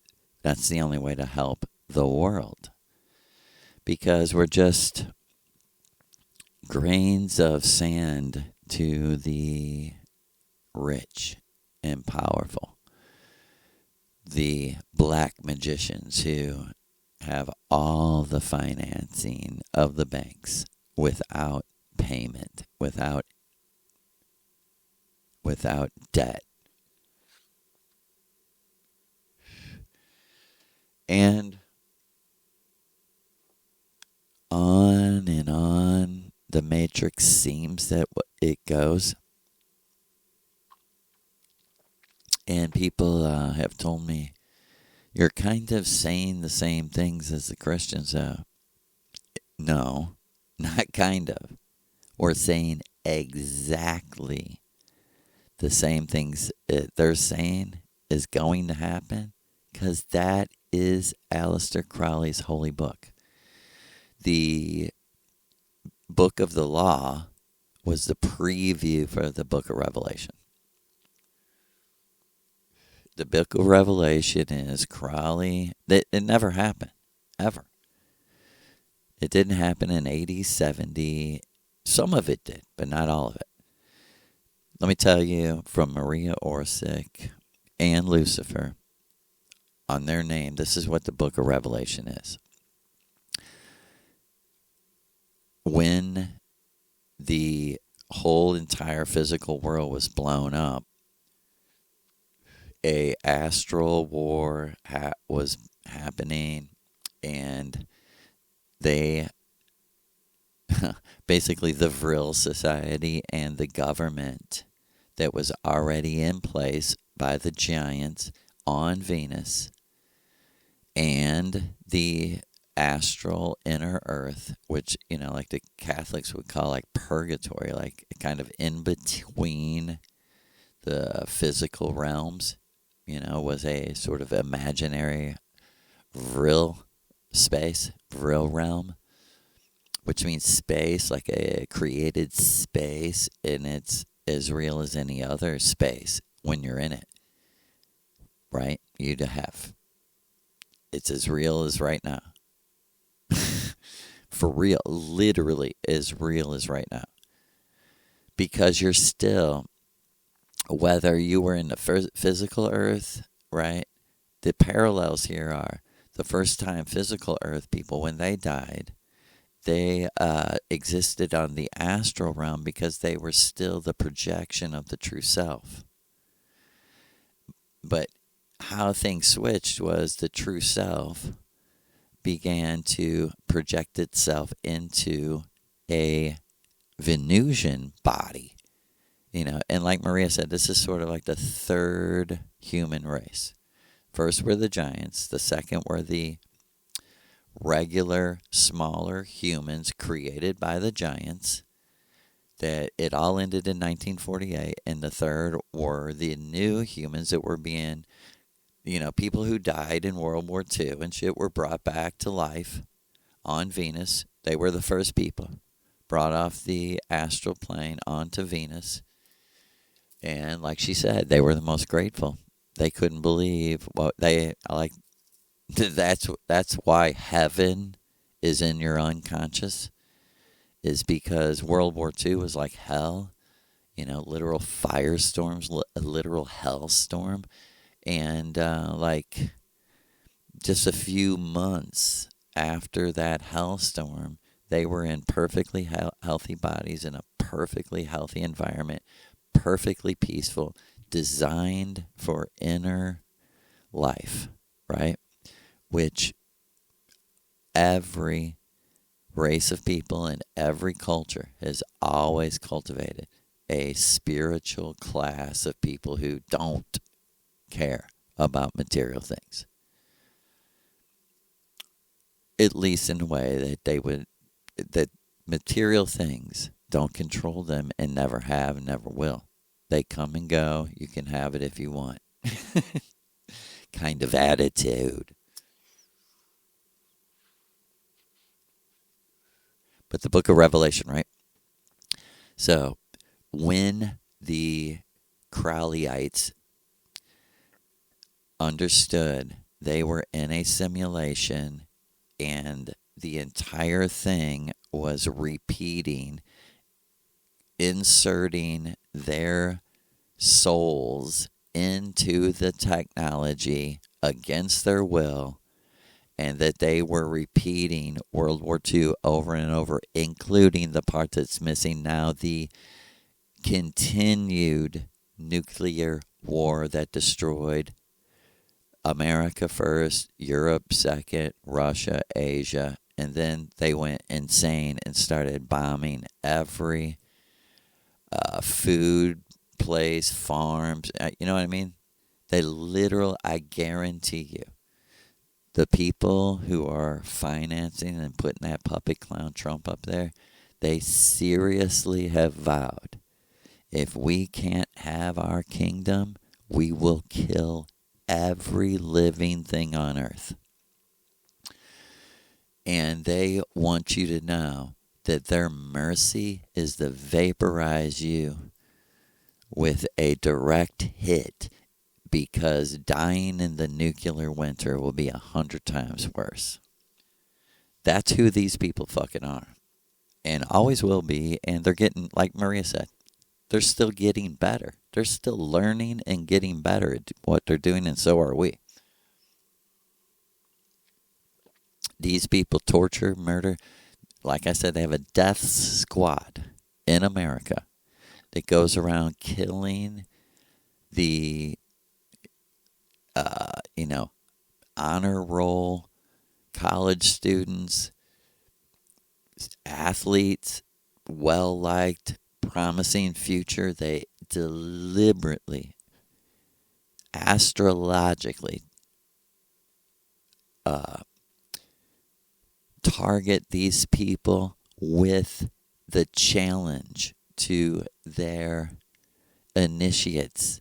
[SPEAKER 2] that's the only way to help the world. Because we're just grains of sand to the rich and powerful. The black magicians who have all the financing of the banks without payment, without debt. And on the matrix seems that it goes. And people have told me, you're kind of saying the same things as the Christians. No, not kind of. We're saying exactly the same things they're saying is going to happen, because that is Aleister Crowley's holy book. The book of the law was the preview for the book of Revelation. The book of Revelation is Crowley. It never happened, ever. It didn't happen in 80, 70. Some of it did, but not all of it. Let me tell you, from Maria Orsic and Lucifer, on their name, this is what the book of Revelation is. When the whole entire physical world was blown up, a astral war was happening, and they basically the Vril Society and the government that was already in place by the giants on Venus, and the astral inner earth, which, like the Catholics would call like purgatory, like kind of in between the physical realms, was a sort of imaginary Vril space, Vril realm, which means space, like a created space, and it's as real as any other space when you're in it, right? It's as real as right now. For real, literally as real as right now. Because you're still, whether you were in the physical earth, right? The parallels here are the first time physical earth people, when they died, they existed on the astral realm because they were still the projection of the true self. But how things switched was the true self began to project itself into a Venusian body. And like Maria said, this is sort of like the third human race. First were the giants. The second were the regular, smaller humans created by the giants. That it all ended in 1948. And the third were the new humans that were being, people who died in World War II and shit were brought back to life on Venus. They were the first people brought off the astral plane onto Venus. And like she said, they were the most grateful. They couldn't believe what they like. That's why heaven is in your unconscious, is because World War II was like hell, literal firestorms, a literal hellstorm. And like just a few months after that hellstorm, they were in perfectly healthy bodies in a perfectly healthy environment, perfectly peaceful, designed for inner life, right? Which every race of people in every culture has always cultivated a spiritual class of people who don't care about material things. At least in a way that material things don't control them and never have and never will. They come and go. You can have it if you want. Kind of attitude. But the book of Revelation, right? So when the Crowleyites understood they were in a simulation and the entire thing was repeating, inserting their souls into the technology against their will, and that they were repeating World War II over and over, including the part that's missing now, the continued nuclear war that destroyed America first, Europe second, Russia, Asia, and then they went insane and started bombing every food place, farms, you know what I mean? I guarantee you, the people who are financing and putting that puppet clown Trump up there, they seriously have vowed, if we can't have our kingdom, we will kill every living thing on earth. And they want you to know that their mercy is to vaporize you with a direct hit, because dying in the nuclear winter will be 100 times worse. That's who these people fucking are. And always will be. And they're getting, like Maria said, they're still getting better. They're still learning and getting better at what they're doing, and so are we. These people torture, murder. Like I said, they have a death squad in America that goes around killing the, honor roll, college students, athletes, well-liked, promising future. They deliberately, astrologically target these people with the challenge to their initiates.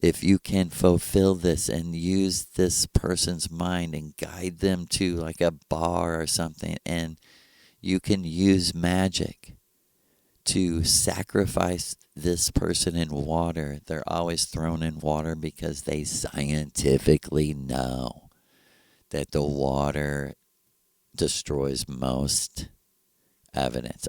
[SPEAKER 2] If you can fulfill this and use this person's mind and guide them to like a bar or something, and you can use magic to sacrifice this person in water. They're always thrown in water because they scientifically know that the water destroys most evidence.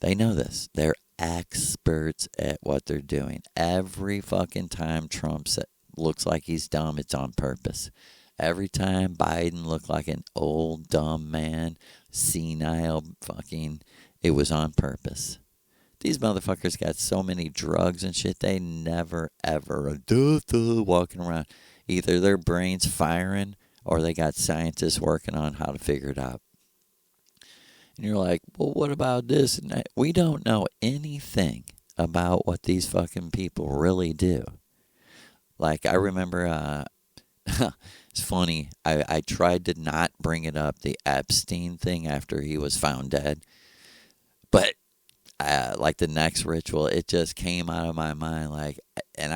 [SPEAKER 2] They know this. They're experts at what they're doing. Every fucking time Trump looks like he's dumb, it's on purpose. Every time Biden looked like an old dumb man, senile fucking, it was on purpose. These motherfuckers got so many drugs and shit, they never ever walking around. Either their brains firing or they got scientists working on how to figure it out. And you're like, well, what about this and that? We don't know anything about what these fucking people really do. Like, I remember, it's funny, I tried to not bring it up, the Epstein thing after he was found dead. But, like the next ritual, it just came out of my mind. Like, and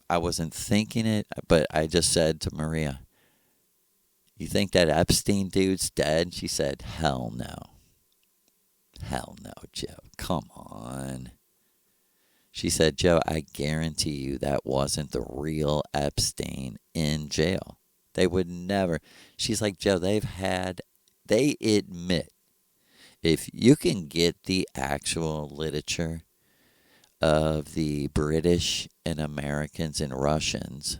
[SPEAKER 2] I wasn't thinking it, but I just said to Maria, you think that Epstein dude's dead? She said, hell no. Hell no, Joe. Come on. She said, Joe, I guarantee you that wasn't the real Epstein in jail. They would never. She's like, Joe, they admit, if you can get the actual literature of the British and Americans and Russians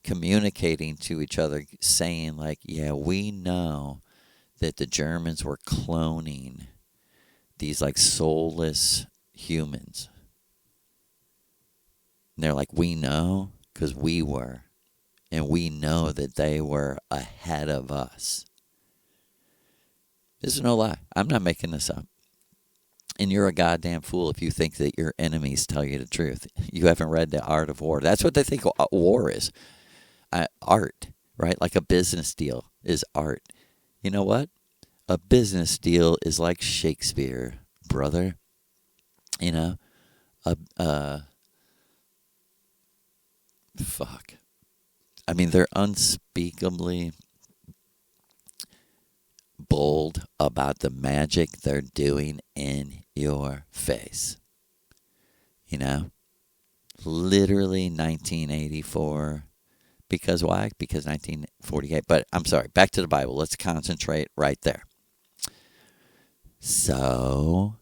[SPEAKER 2] communicating to each other, saying like, yeah, we know that the Germans were cloning these like soulless humans. And they're like, we know because we were. And we know that they were ahead of us. This is no lie. I'm not making this up. And you're a goddamn fool if you think that your enemies tell you the truth. You haven't read The Art of War. That's what they think war is. Art, right? Like a business deal is art. You know what? A business deal is like Shakespeare, brother. You know, fuck. I mean, they're unspeakably bold about the magic they're doing in your face. You know? Literally 1984. Because why? Because 1948. But I'm sorry, back to the Bible. Let's concentrate right there. So,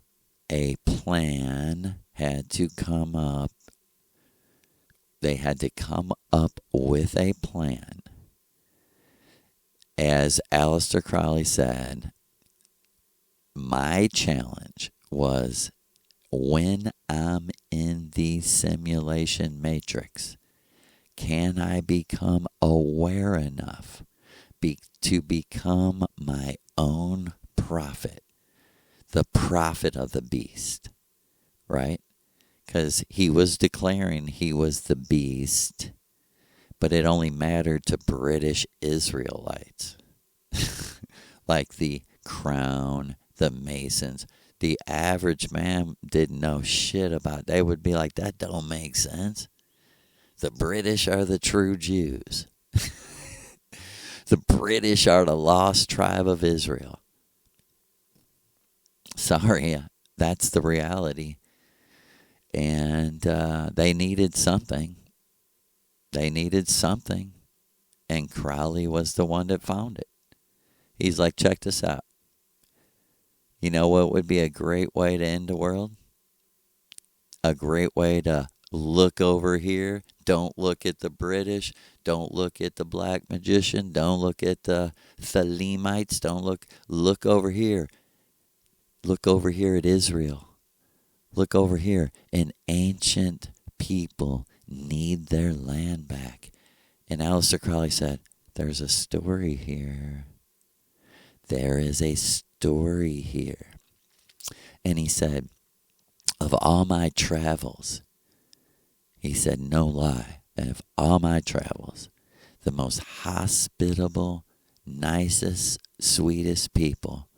[SPEAKER 2] a plan had to come up. They had to come up with a plan. As Aleister Crowley said, my challenge was when I'm in the simulation matrix, can I become aware enough to become my own prophet, the prophet of the beast, right? Because he was declaring he was the beast, but it only mattered to British Israelites, like the Crown, the Masons. The average man didn't know shit about it. They would be like, that don't make sense. The British are the true Jews. The British are the lost tribe of Israel. Sorry, that's the reality. And they needed something. They needed something. And Crowley was the one that found it. He's like, check this out. You know what would be a great way to end the world? A great way to look over here. Don't look at the British. Don't look at the black magician. Don't look at the Thelemites. Look over here. Look over here at Israel. Look over here. An ancient people need their land back. And Aleister Crowley said, there's a story here. There is a story here. And he said, of all my travels, he said, no lie, of all my travels, the most hospitable, nicest, sweetest people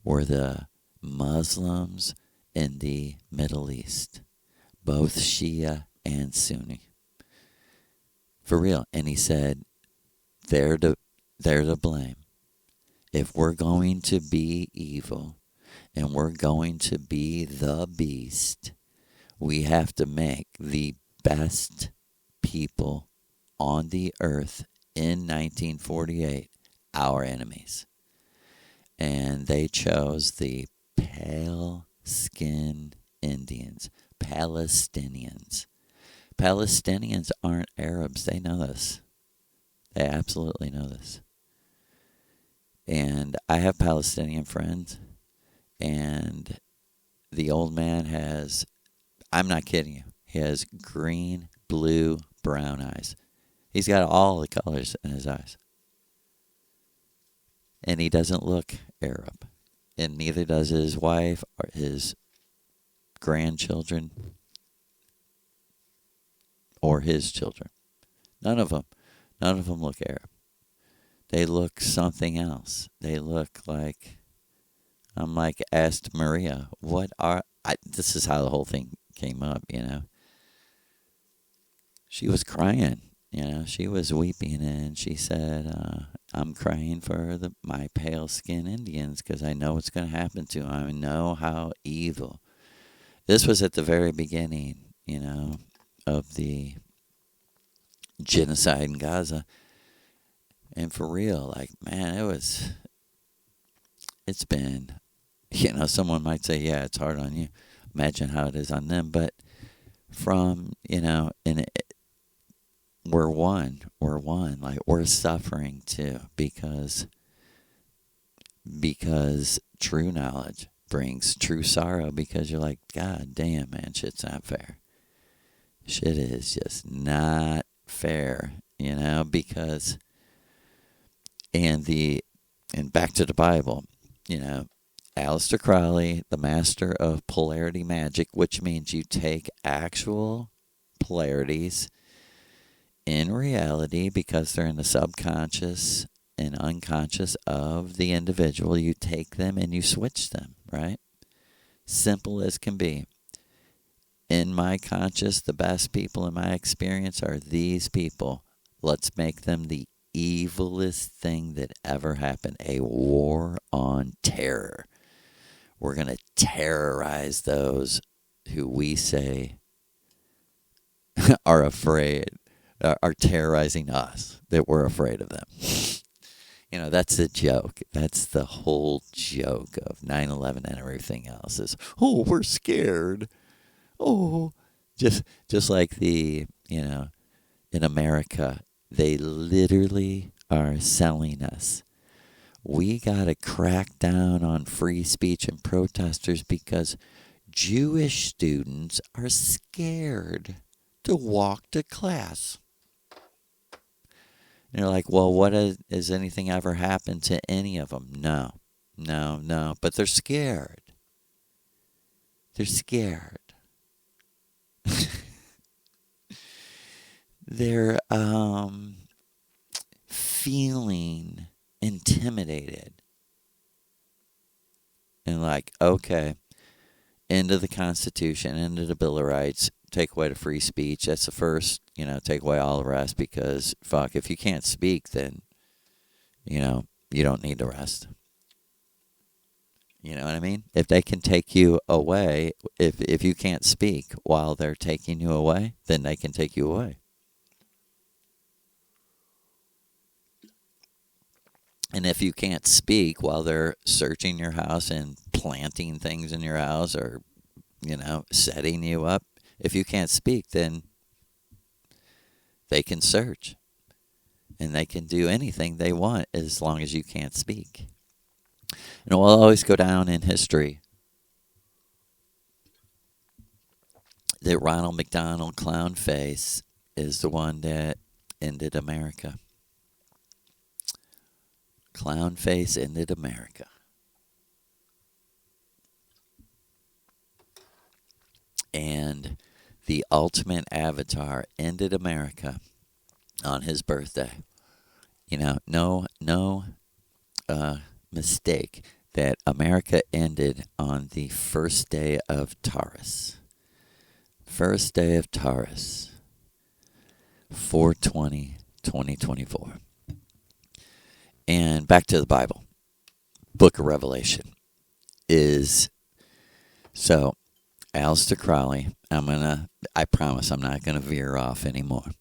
[SPEAKER 2] were the Muslims in the Middle East, both Shia and Sunni. For real. And he said, they're to blame. If we're going to be evil and we're going to be the beast, we have to make the best people on the earth in 1948 our enemies. And they chose the pale-skinned Indians, Palestinians. Palestinians aren't Arabs. They know this. They absolutely know this. And I have Palestinian friends, and the old man has, I'm not kidding you, he has green, blue, brown eyes. He's got all the colors in his eyes. And he doesn't look Arab. And neither does his wife or his grandchildren or his children. None of them look Arab. They look something else. They look like, I'm like, asked Maria, this is how the whole thing came up, you know. She was crying, you know. She was weeping, and she said, I'm crying for my pale-skinned Indians because I know what's going to happen to them. I know how evil. This was at the very beginning, you know, of the genocide in Gaza. And for real, like, man, it's been, you know, someone might say, yeah, it's hard on you. Imagine how it is on them. But from, you know, we're one, like, we're suffering too, because true knowledge brings true sorrow, because you're like, God damn, man, shit's not fair. Shit is just not fair, you know, because, and back to the Bible, Aleister Crowley, the master of polarity magic, which means you take actual polarities in reality because they're in the subconscious and unconscious of the individual. You take them and you switch them, right? Simple as can be. In my conscious, the best people in my experience are these people. Let's make them the evilest thing that ever happened. A war on terror. We're going to terrorize those who we say are afraid, are terrorizing us, that we're afraid of them. That's the joke. That's the whole joke of 9/11 and everything else is, oh, we're scared. Oh, just like in America, they literally are selling us. We got to crack down on free speech and protesters because Jewish students are scared to walk to class. And you're like, well, has anything ever happened to any of them? No. But they're scared. They're scared. They're feeling intimidated. And like, okay, end of the Constitution, end of the Bill of Rights, take away the free speech. That's the first, take away all the rest because, fuck, if you can't speak, then, you don't need the rest. You know what I mean? If they can take you away, if you can't speak while they're taking you away, then they can take you away. And if you can't speak while they're searching your house and planting things in your house or, setting you up, if you can't speak, then they can search. And they can do anything they want as long as you can't speak. And it will always go down in history that Ronald McDonald Clownface is the one that ended America. Clownface ended America. And the ultimate avatar ended America on his birthday. No mistake that America ended on the first day of Taurus. First day of Taurus, 4/20/2024. And back to the Bible. Book of Revelation is, so Aleister Crowley, I promise I'm not going to veer off anymore.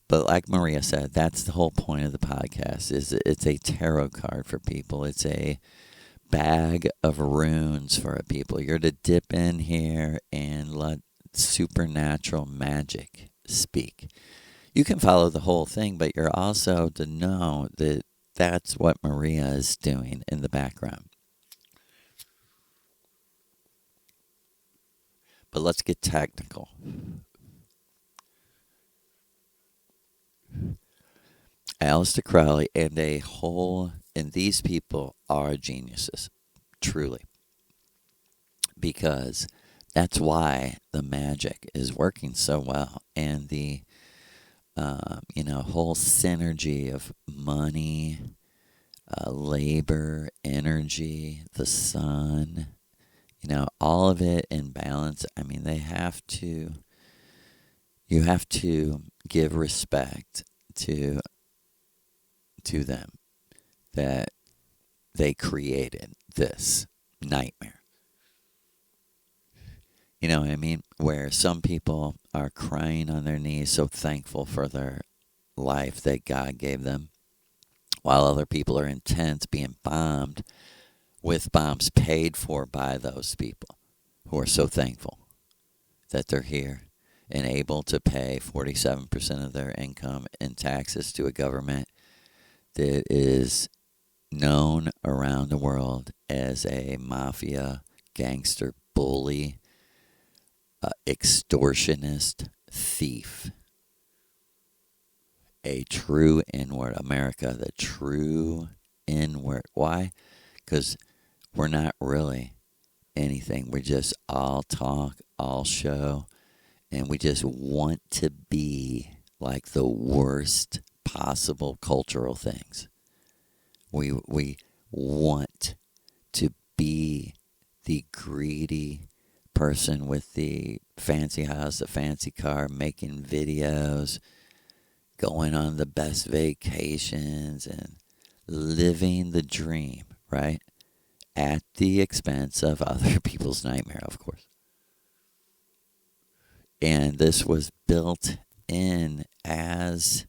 [SPEAKER 2] But like Maria said, that's the whole point of the podcast, is it's a tarot card for people. It's a bag of runes for people. You're to dip in here and let supernatural magic speak. You can follow the whole thing, but you're also to know that that's what Maria is doing in the background. But let's get technical. Aleister Crowley and these people are geniuses, truly. Because that's why the magic is working so well. And the, whole synergy of money, labor, energy, the sun, all of it in balance. I mean, you have to give respect to them that they created this nightmare. You know what I mean? Where some people are crying on their knees, so thankful for their life that God gave them, while other people are in tents being bombed with bombs paid for by those people who are so thankful that they're here and able to pay 47% of their income in taxes to a government that is known around the world as a mafia, gangster, bully, extortionist, thief. A true inward America, the true inward. Why? because we're not really anything. We're just all talk, all show, and we just want to be like the worst possible cultural things. We want to be the greedy person with the fancy house, the fancy car, making videos, going on the best vacations, and living the dream, right? At the expense of other people's nightmare, of course. And this was built in as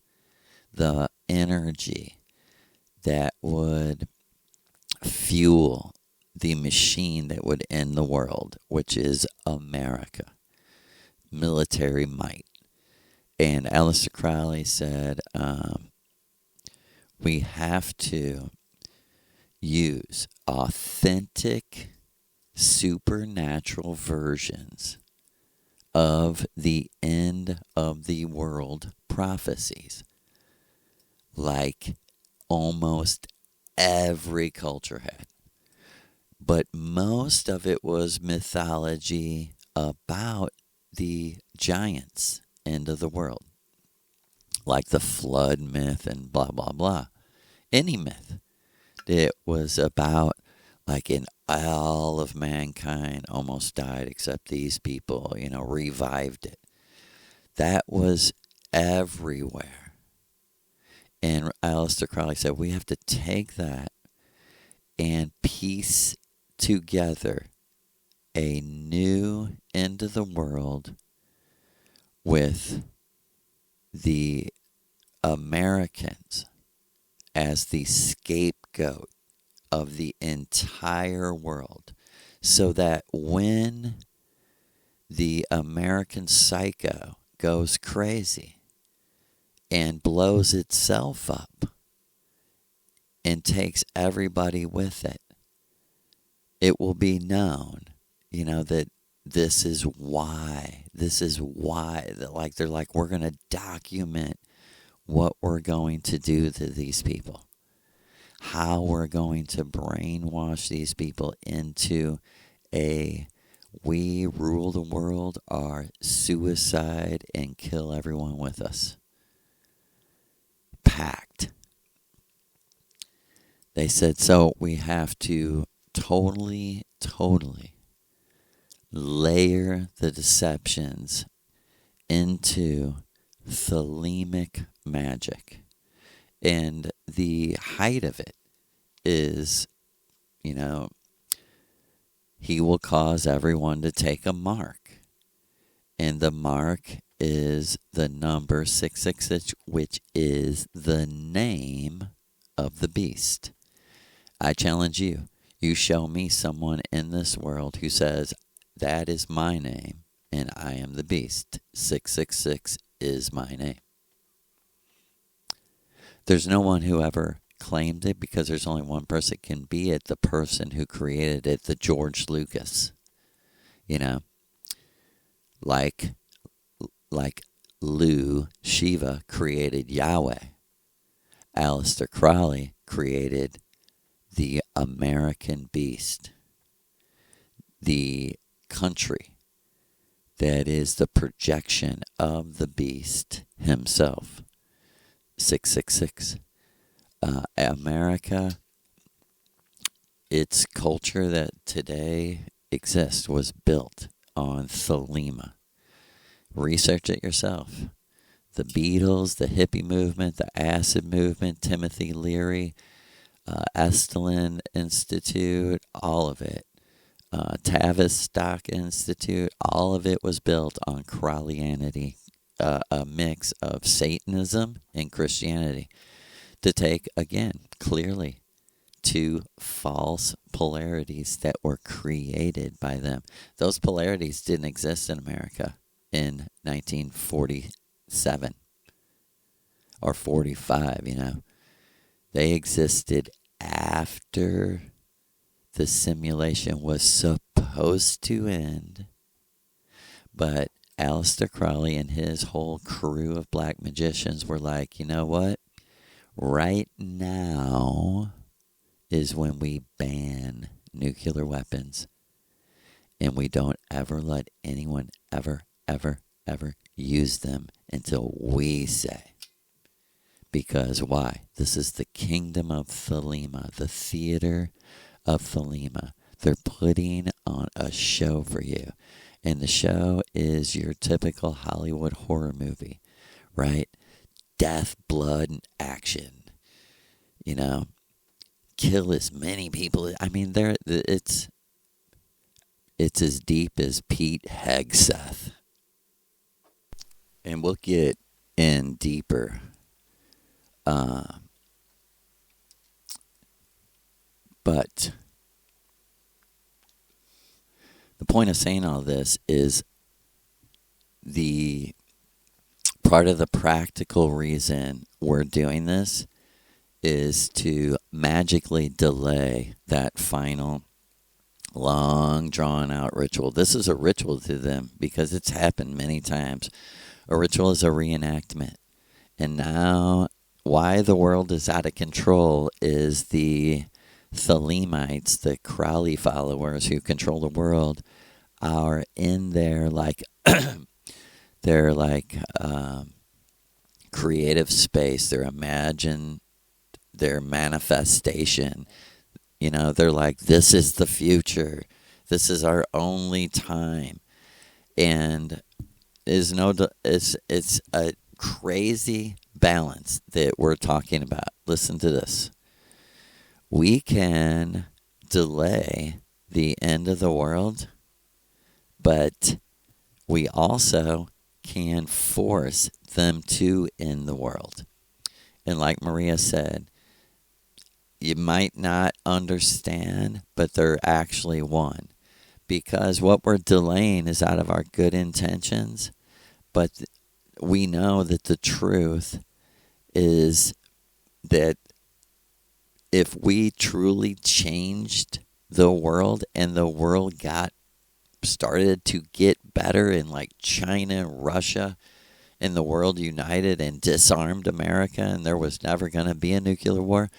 [SPEAKER 2] the energy that would fuel the machine that would end the world, which is America, military might. And Aleister Crowley said, we have to use authentic, supernatural versions of the end of the world prophecies, like almost every culture had. But most of it was mythology about the giants end of the world, like the flood myth and blah, blah, blah. Any myth. It was about, like, in all of mankind almost died except these people, revived it. That was everywhere. And Aleister Crowley said, we have to take that and piece together a new end of the world with the Americans as the scapegoat of the entire world, so that when the American psycho goes crazy and blows itself up and takes everybody with it, it will be known, that this is why, that, like, they're like, we're going to document what we're going to do to these people, how we're going to brainwash these people into we rule the world, or suicide and kill everyone with us pact. They said, so we have to totally layer the deceptions into thelemic magic. And the height of it is, he will cause everyone to take a mark. And the mark is the number 666, which is the name of the beast. I challenge you. You show me someone in this world who says, that is my name, and I am the beast. 666 is my name. There's no one who ever claimed it, because there's only one person can be it, the person who created it, the George Lucas. Like Shiva created Yahweh. Aleister Crowley created the American beast, the country that is the projection of the beast himself. 666. America, its culture that today exists, was built on thelema. Research it yourself. The Beatles, the hippie movement, the acid movement, Timothy Leary, Esalen Institute, all of it. Tavistock Institute, all of it was built on Crowleyanity, a mix of Satanism and Christianity, to take, again, clearly, two false polarities that were created by them. Those polarities didn't exist in America in 1947 or 45, They existed after the simulation was supposed to end, but Aleister Crowley and his whole crew of black magicians were like, you know what? Right now is when we ban nuclear weapons and we don't ever let anyone ever, ever, ever use them until we say. Because why? This is the kingdom of Thelema, the theater of Thelema. They're putting on a show for you. And the show is your typical Hollywood horror movie, right? Death, blood, and action. You know, kill as many people. I mean, it's as deep as Pete Hegseth. And we'll get in deeper. But the point of saying all this is the part of the practical reason we're doing this is to magically delay that final long drawn out ritual. This is a ritual to them because it's happened many times. A ritual is a reenactment. And now why the world is out of control is the Thelemites, the Crowley followers who control the world, are in their creative space, their manifestation. You know, they're like, this is the future. This is our only time. And it's a crazy balance that we're talking about. Listen to this. We can delay the end of the world, but we also can force them to end the world. And like Maria said, you might not understand, but they're actually one. Because what we're delaying is out of our good intentions, but we know that the truth is that if we truly changed the world and the world started to get better in like China, Russia, and the world united and disarmed America and there was never going to be a nuclear war,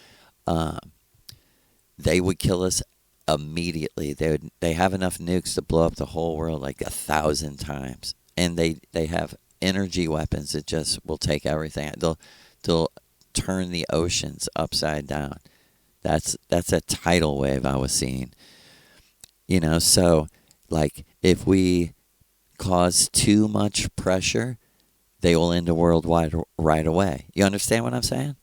[SPEAKER 2] they would kill us immediately. They have enough nukes to blow up the whole world like 1,000 times. And they have energy weapons that just will take everything. They'll turn the oceans upside down. That's a tidal wave I was seeing. You know, so like if we cause too much pressure, they will end the world right away. You understand what I'm saying?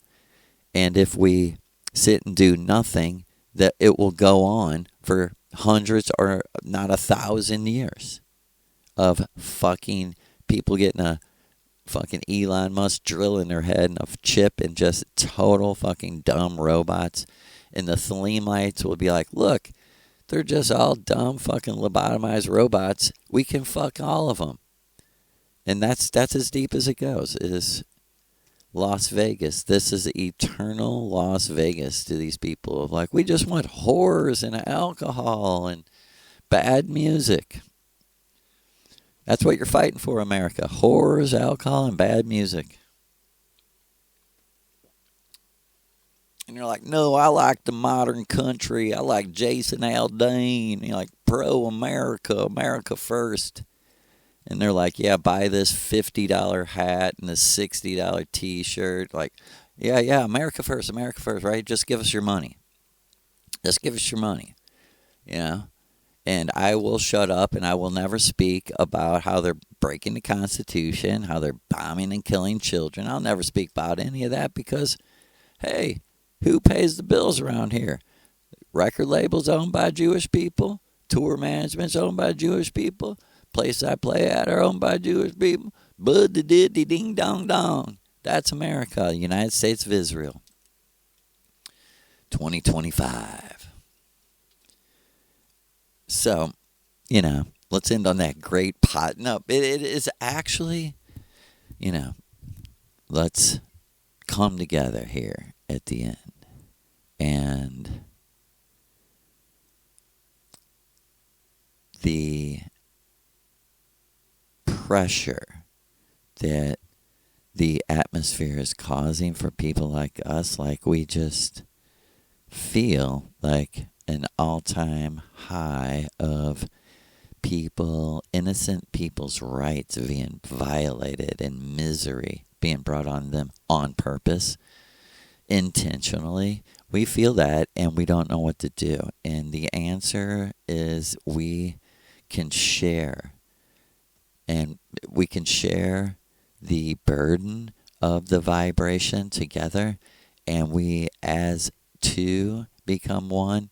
[SPEAKER 2] And if we sit and do nothing, that it will go on for hundreds or not 1,000 years of fucking people getting a fucking Elon Musk drill in their head and a chip and just total fucking dumb robots. And the Thelemites will be like, look, they're just all dumb fucking lobotomized robots. We can fuck all of them. And that's as deep as it goes, is Las Vegas. This is eternal Las Vegas to these people of like, we just want whores and alcohol and bad music. That's what you're fighting for, America. Whores, alcohol, and bad music. And you're like, no, I like the modern country. I like Jason Aldean. You're like, pro-America, America first. And they're like, yeah, buy this $50 hat and this $60 T-shirt. Like, yeah, America first, right? Just give us your money. Just give us your money, you know? And I will shut up and I will never speak about how they're breaking the Constitution, how they're bombing and killing children. I'll never speak about any of that because, hey, who pays the bills around here? Record labels owned by Jewish people. Tour management's owned by Jewish people. Place I play at are owned by Jewish people. Bud da did ding dong dong. That's America, United States of Israel. 2025. So, you know, let's end on that great pot. No, it is actually, you know, let's come together here at the end. And the pressure that the atmosphere is causing for people like us, like we just feel like an all-time high of people, innocent people's rights being violated and misery being brought on them on purpose, intentionally. We feel that and we don't know what to do. And the answer is we can share. And we can share the burden of the vibration together. And we, as two become one,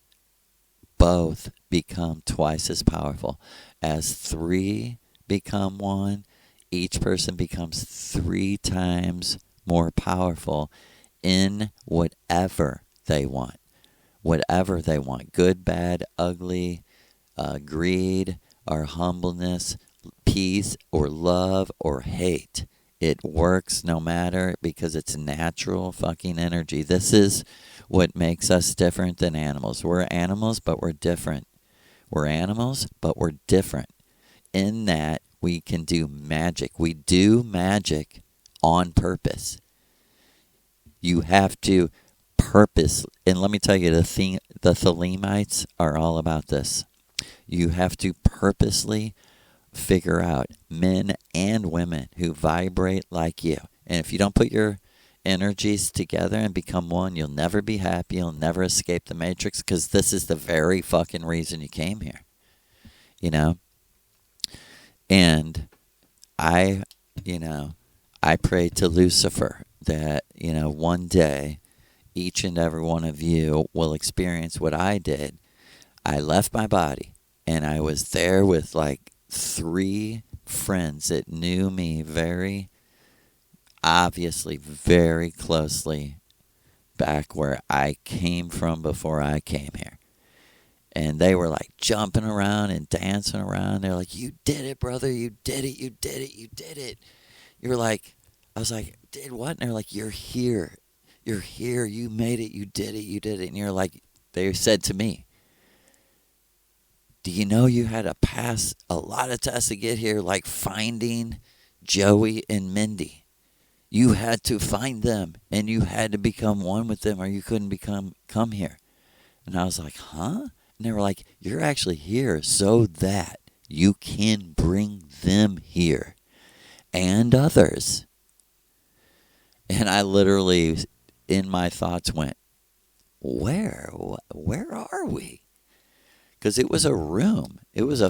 [SPEAKER 2] both become twice as powerful. As three become one, each person becomes 3 times more powerful in whatever they want. Whatever they want. Good, bad, ugly, greed, or humbleness, peace, or love, or hate. It works no matter, because it's natural fucking energy. This is what makes us different than animals. We're animals, but we're different. We're animals, but we're different. In that we can do magic. We do magic on purpose. You have to purpose, and let me tell you, the Thelemites are all about this. You have to purposely figure out men and women who vibrate like you. And if you don't put your energies together and become one, you'll never be happy. You'll never escape the matrix, because this is the very fucking reason you came here. You know? And I pray to Lucifer that, one day each and every one of you will experience what I did. I left my body and I was there with like 3 friends that knew me very obviously, very closely back where I came from before I came here. And they were like jumping around and dancing around. They're like, "You did it, brother. You did it. You did it. You did it." You're like, I was like, "Did what?" And they're like, "You're here. You're here. You made it. You did it. You did it." And you're like, they said to me, "Do you know you had to pass a lot of tests to get here, like finding Joey and Mindy? You had to find them and you had to become one with them or you couldn't come here." And I was like, "Huh?" And they were like, "You're actually here so that you can bring them here and others." And I literally, in my thoughts, went, where are we? Because it was a room. It was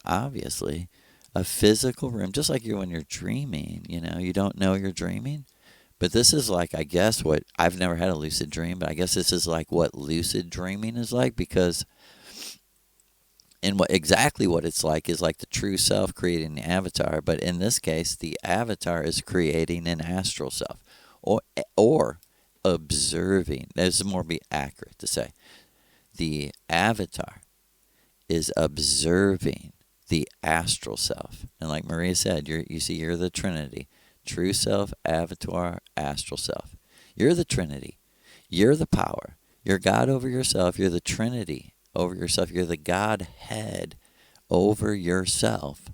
[SPEAKER 2] obviously a physical room, just like when you're dreaming, you don't know you're dreaming. But this is like, I guess, what I've never had a lucid dream, but I guess this is like what lucid dreaming is like, because exactly what it's like is like the true self creating the avatar, but in this case, the avatar is creating an astral self, or observing. This is more be accurate to say. The avatar is observing the astral self. And like Maria said, you're the Trinity. True self, avatar, astral self. You're the Trinity. You're the power. You're God over yourself. You're the Trinity over yourself. You're the Godhead over yourself.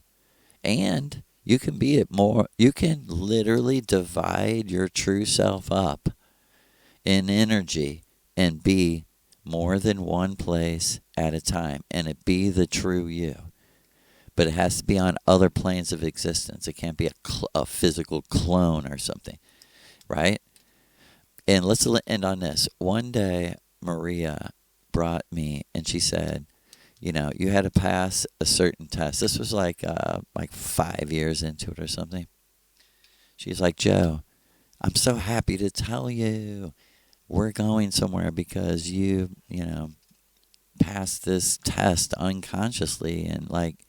[SPEAKER 2] And you can be it more. You can literally divide your true self up in energy and be more than one place at a time, and it be the true you. But it has to be on other planes of existence. It can't be a physical clone or something, right? And let's end on this. One day, Maria brought me, and she said, you had to pass a certain test. This was like 5 years into it or something. She's like, "Joe, I'm so happy to tell you we're going somewhere because you passed this test unconsciously, and like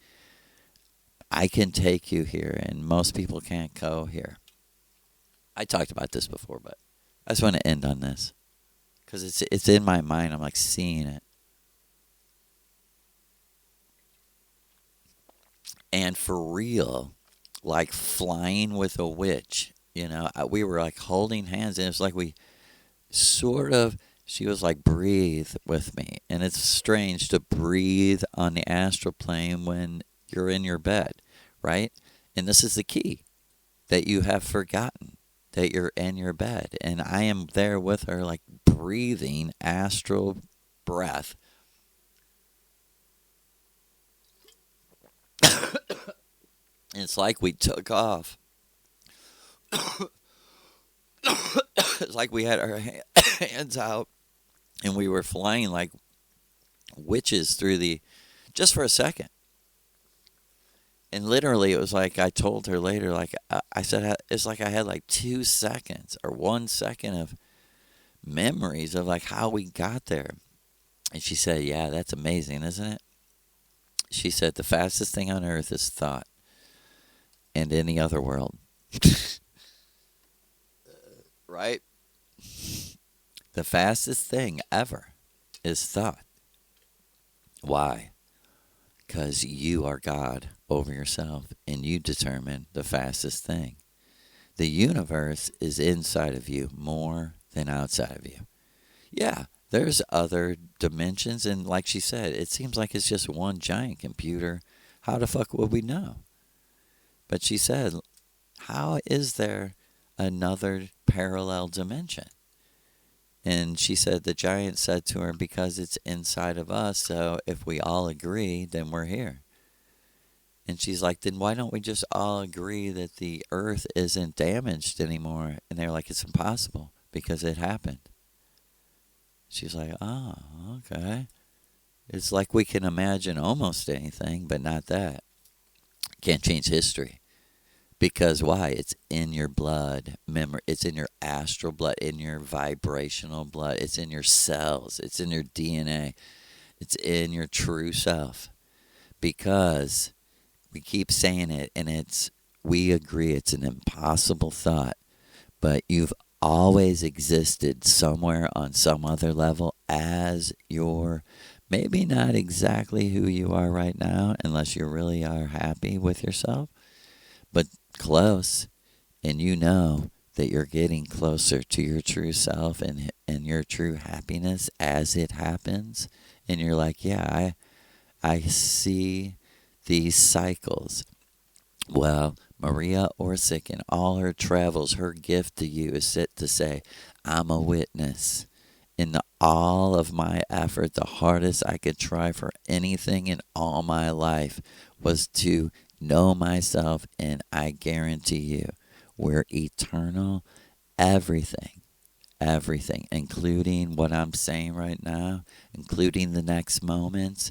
[SPEAKER 2] I can take you here, and most people can't go here." I talked about this before, but I just want to end on this because it's in my mind. I'm like seeing it. And for real, like flying with a witch, we were like holding hands, and it was like we she was like, "Breathe with me." And it's strange to breathe on the astral plane when you're in your bed, right? And this is the key that you have forgotten. that you're in your bed. And I am there with her, like breathing astral breath. It's like we took off. It's like we had our hands out and we were flying like witches through the, just for a second. And literally, it was like I told her later, like I said, it's like I had like 2 seconds or 1 second of memories of like how we got there. And she said, yeah, that's amazing, isn't it? She said, the fastest thing on earth is thought and any other world. Right? The fastest thing ever is thought. Why? Because you are God over yourself and you determine the fastest thing. The universe is inside of you more than outside of you. Yeah, there's other dimensions, and like she said, it seems like it's just one giant computer. How the fuck would we know? But she said, how is there another parallel dimension? And she said the giant said to her, because it's inside of us, so if we all agree, then we're here. And she's like, then why don't we just all agree that the earth isn't damaged anymore? And they're like, it's impossible because it happened. She's like, oh, okay. It's like we can imagine almost anything, but not that. Can't change history. Because why? It's in your blood. Remember, it's in your astral blood, in your vibrational blood. It's in your cells. It's in your DNA. It's in your true self. Because we keep saying it, and we agree it's an impossible thought. But you've always existed somewhere on some other level as your, maybe not exactly who you are right now, unless you really are happy with yourself, but close. And you know that you're getting closer to your true self and your true happiness as it happens. And you're like, yeah, I see these cycles. Well, Maria Orsic, in all her travels, her gift to you is to say, I'm a witness. In all of my effort, the hardest I could try for anything in all my life was to know myself, and I guarantee you, we're eternal. Everything, including what I'm saying right now, including the next moments,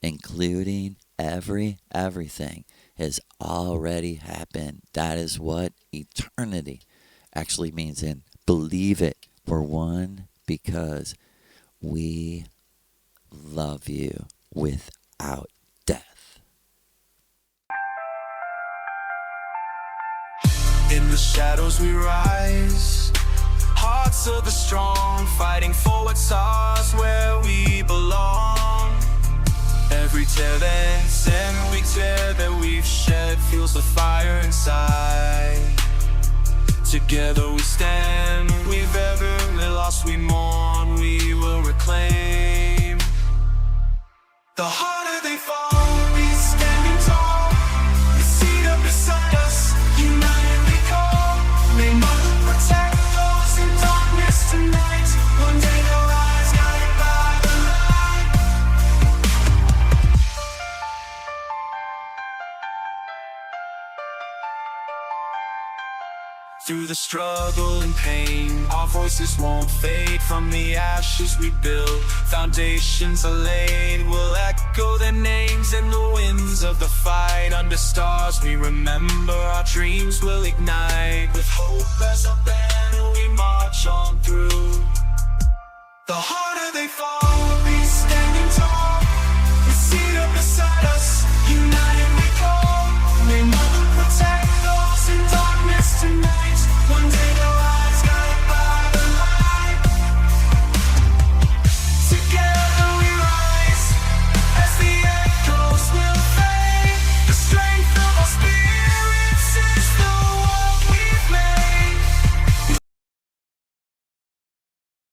[SPEAKER 2] including everything has already happened. That is what eternity actually means. And believe it, we're one because we love you without death.
[SPEAKER 3] In the shadows we rise, hearts of the strong, fighting for what's ours, where we belong. Every tear that's every tear that we've shed fuels the fire inside. Together we stand, we've ever lost, we mourn, we will reclaim. The harder they fall, we standing tall. The Sita beside us, united we call. May Mother protect those in darkness tonight. One day they'll rise, guided by the light. Through the struggle and pain, our voices won't fade. From the ashes we build, foundations are laid. We'll echo their names in the winds of the fight. Under stars we remember, our dreams will ignite. With hope as our banner we march on through. The harder they fall,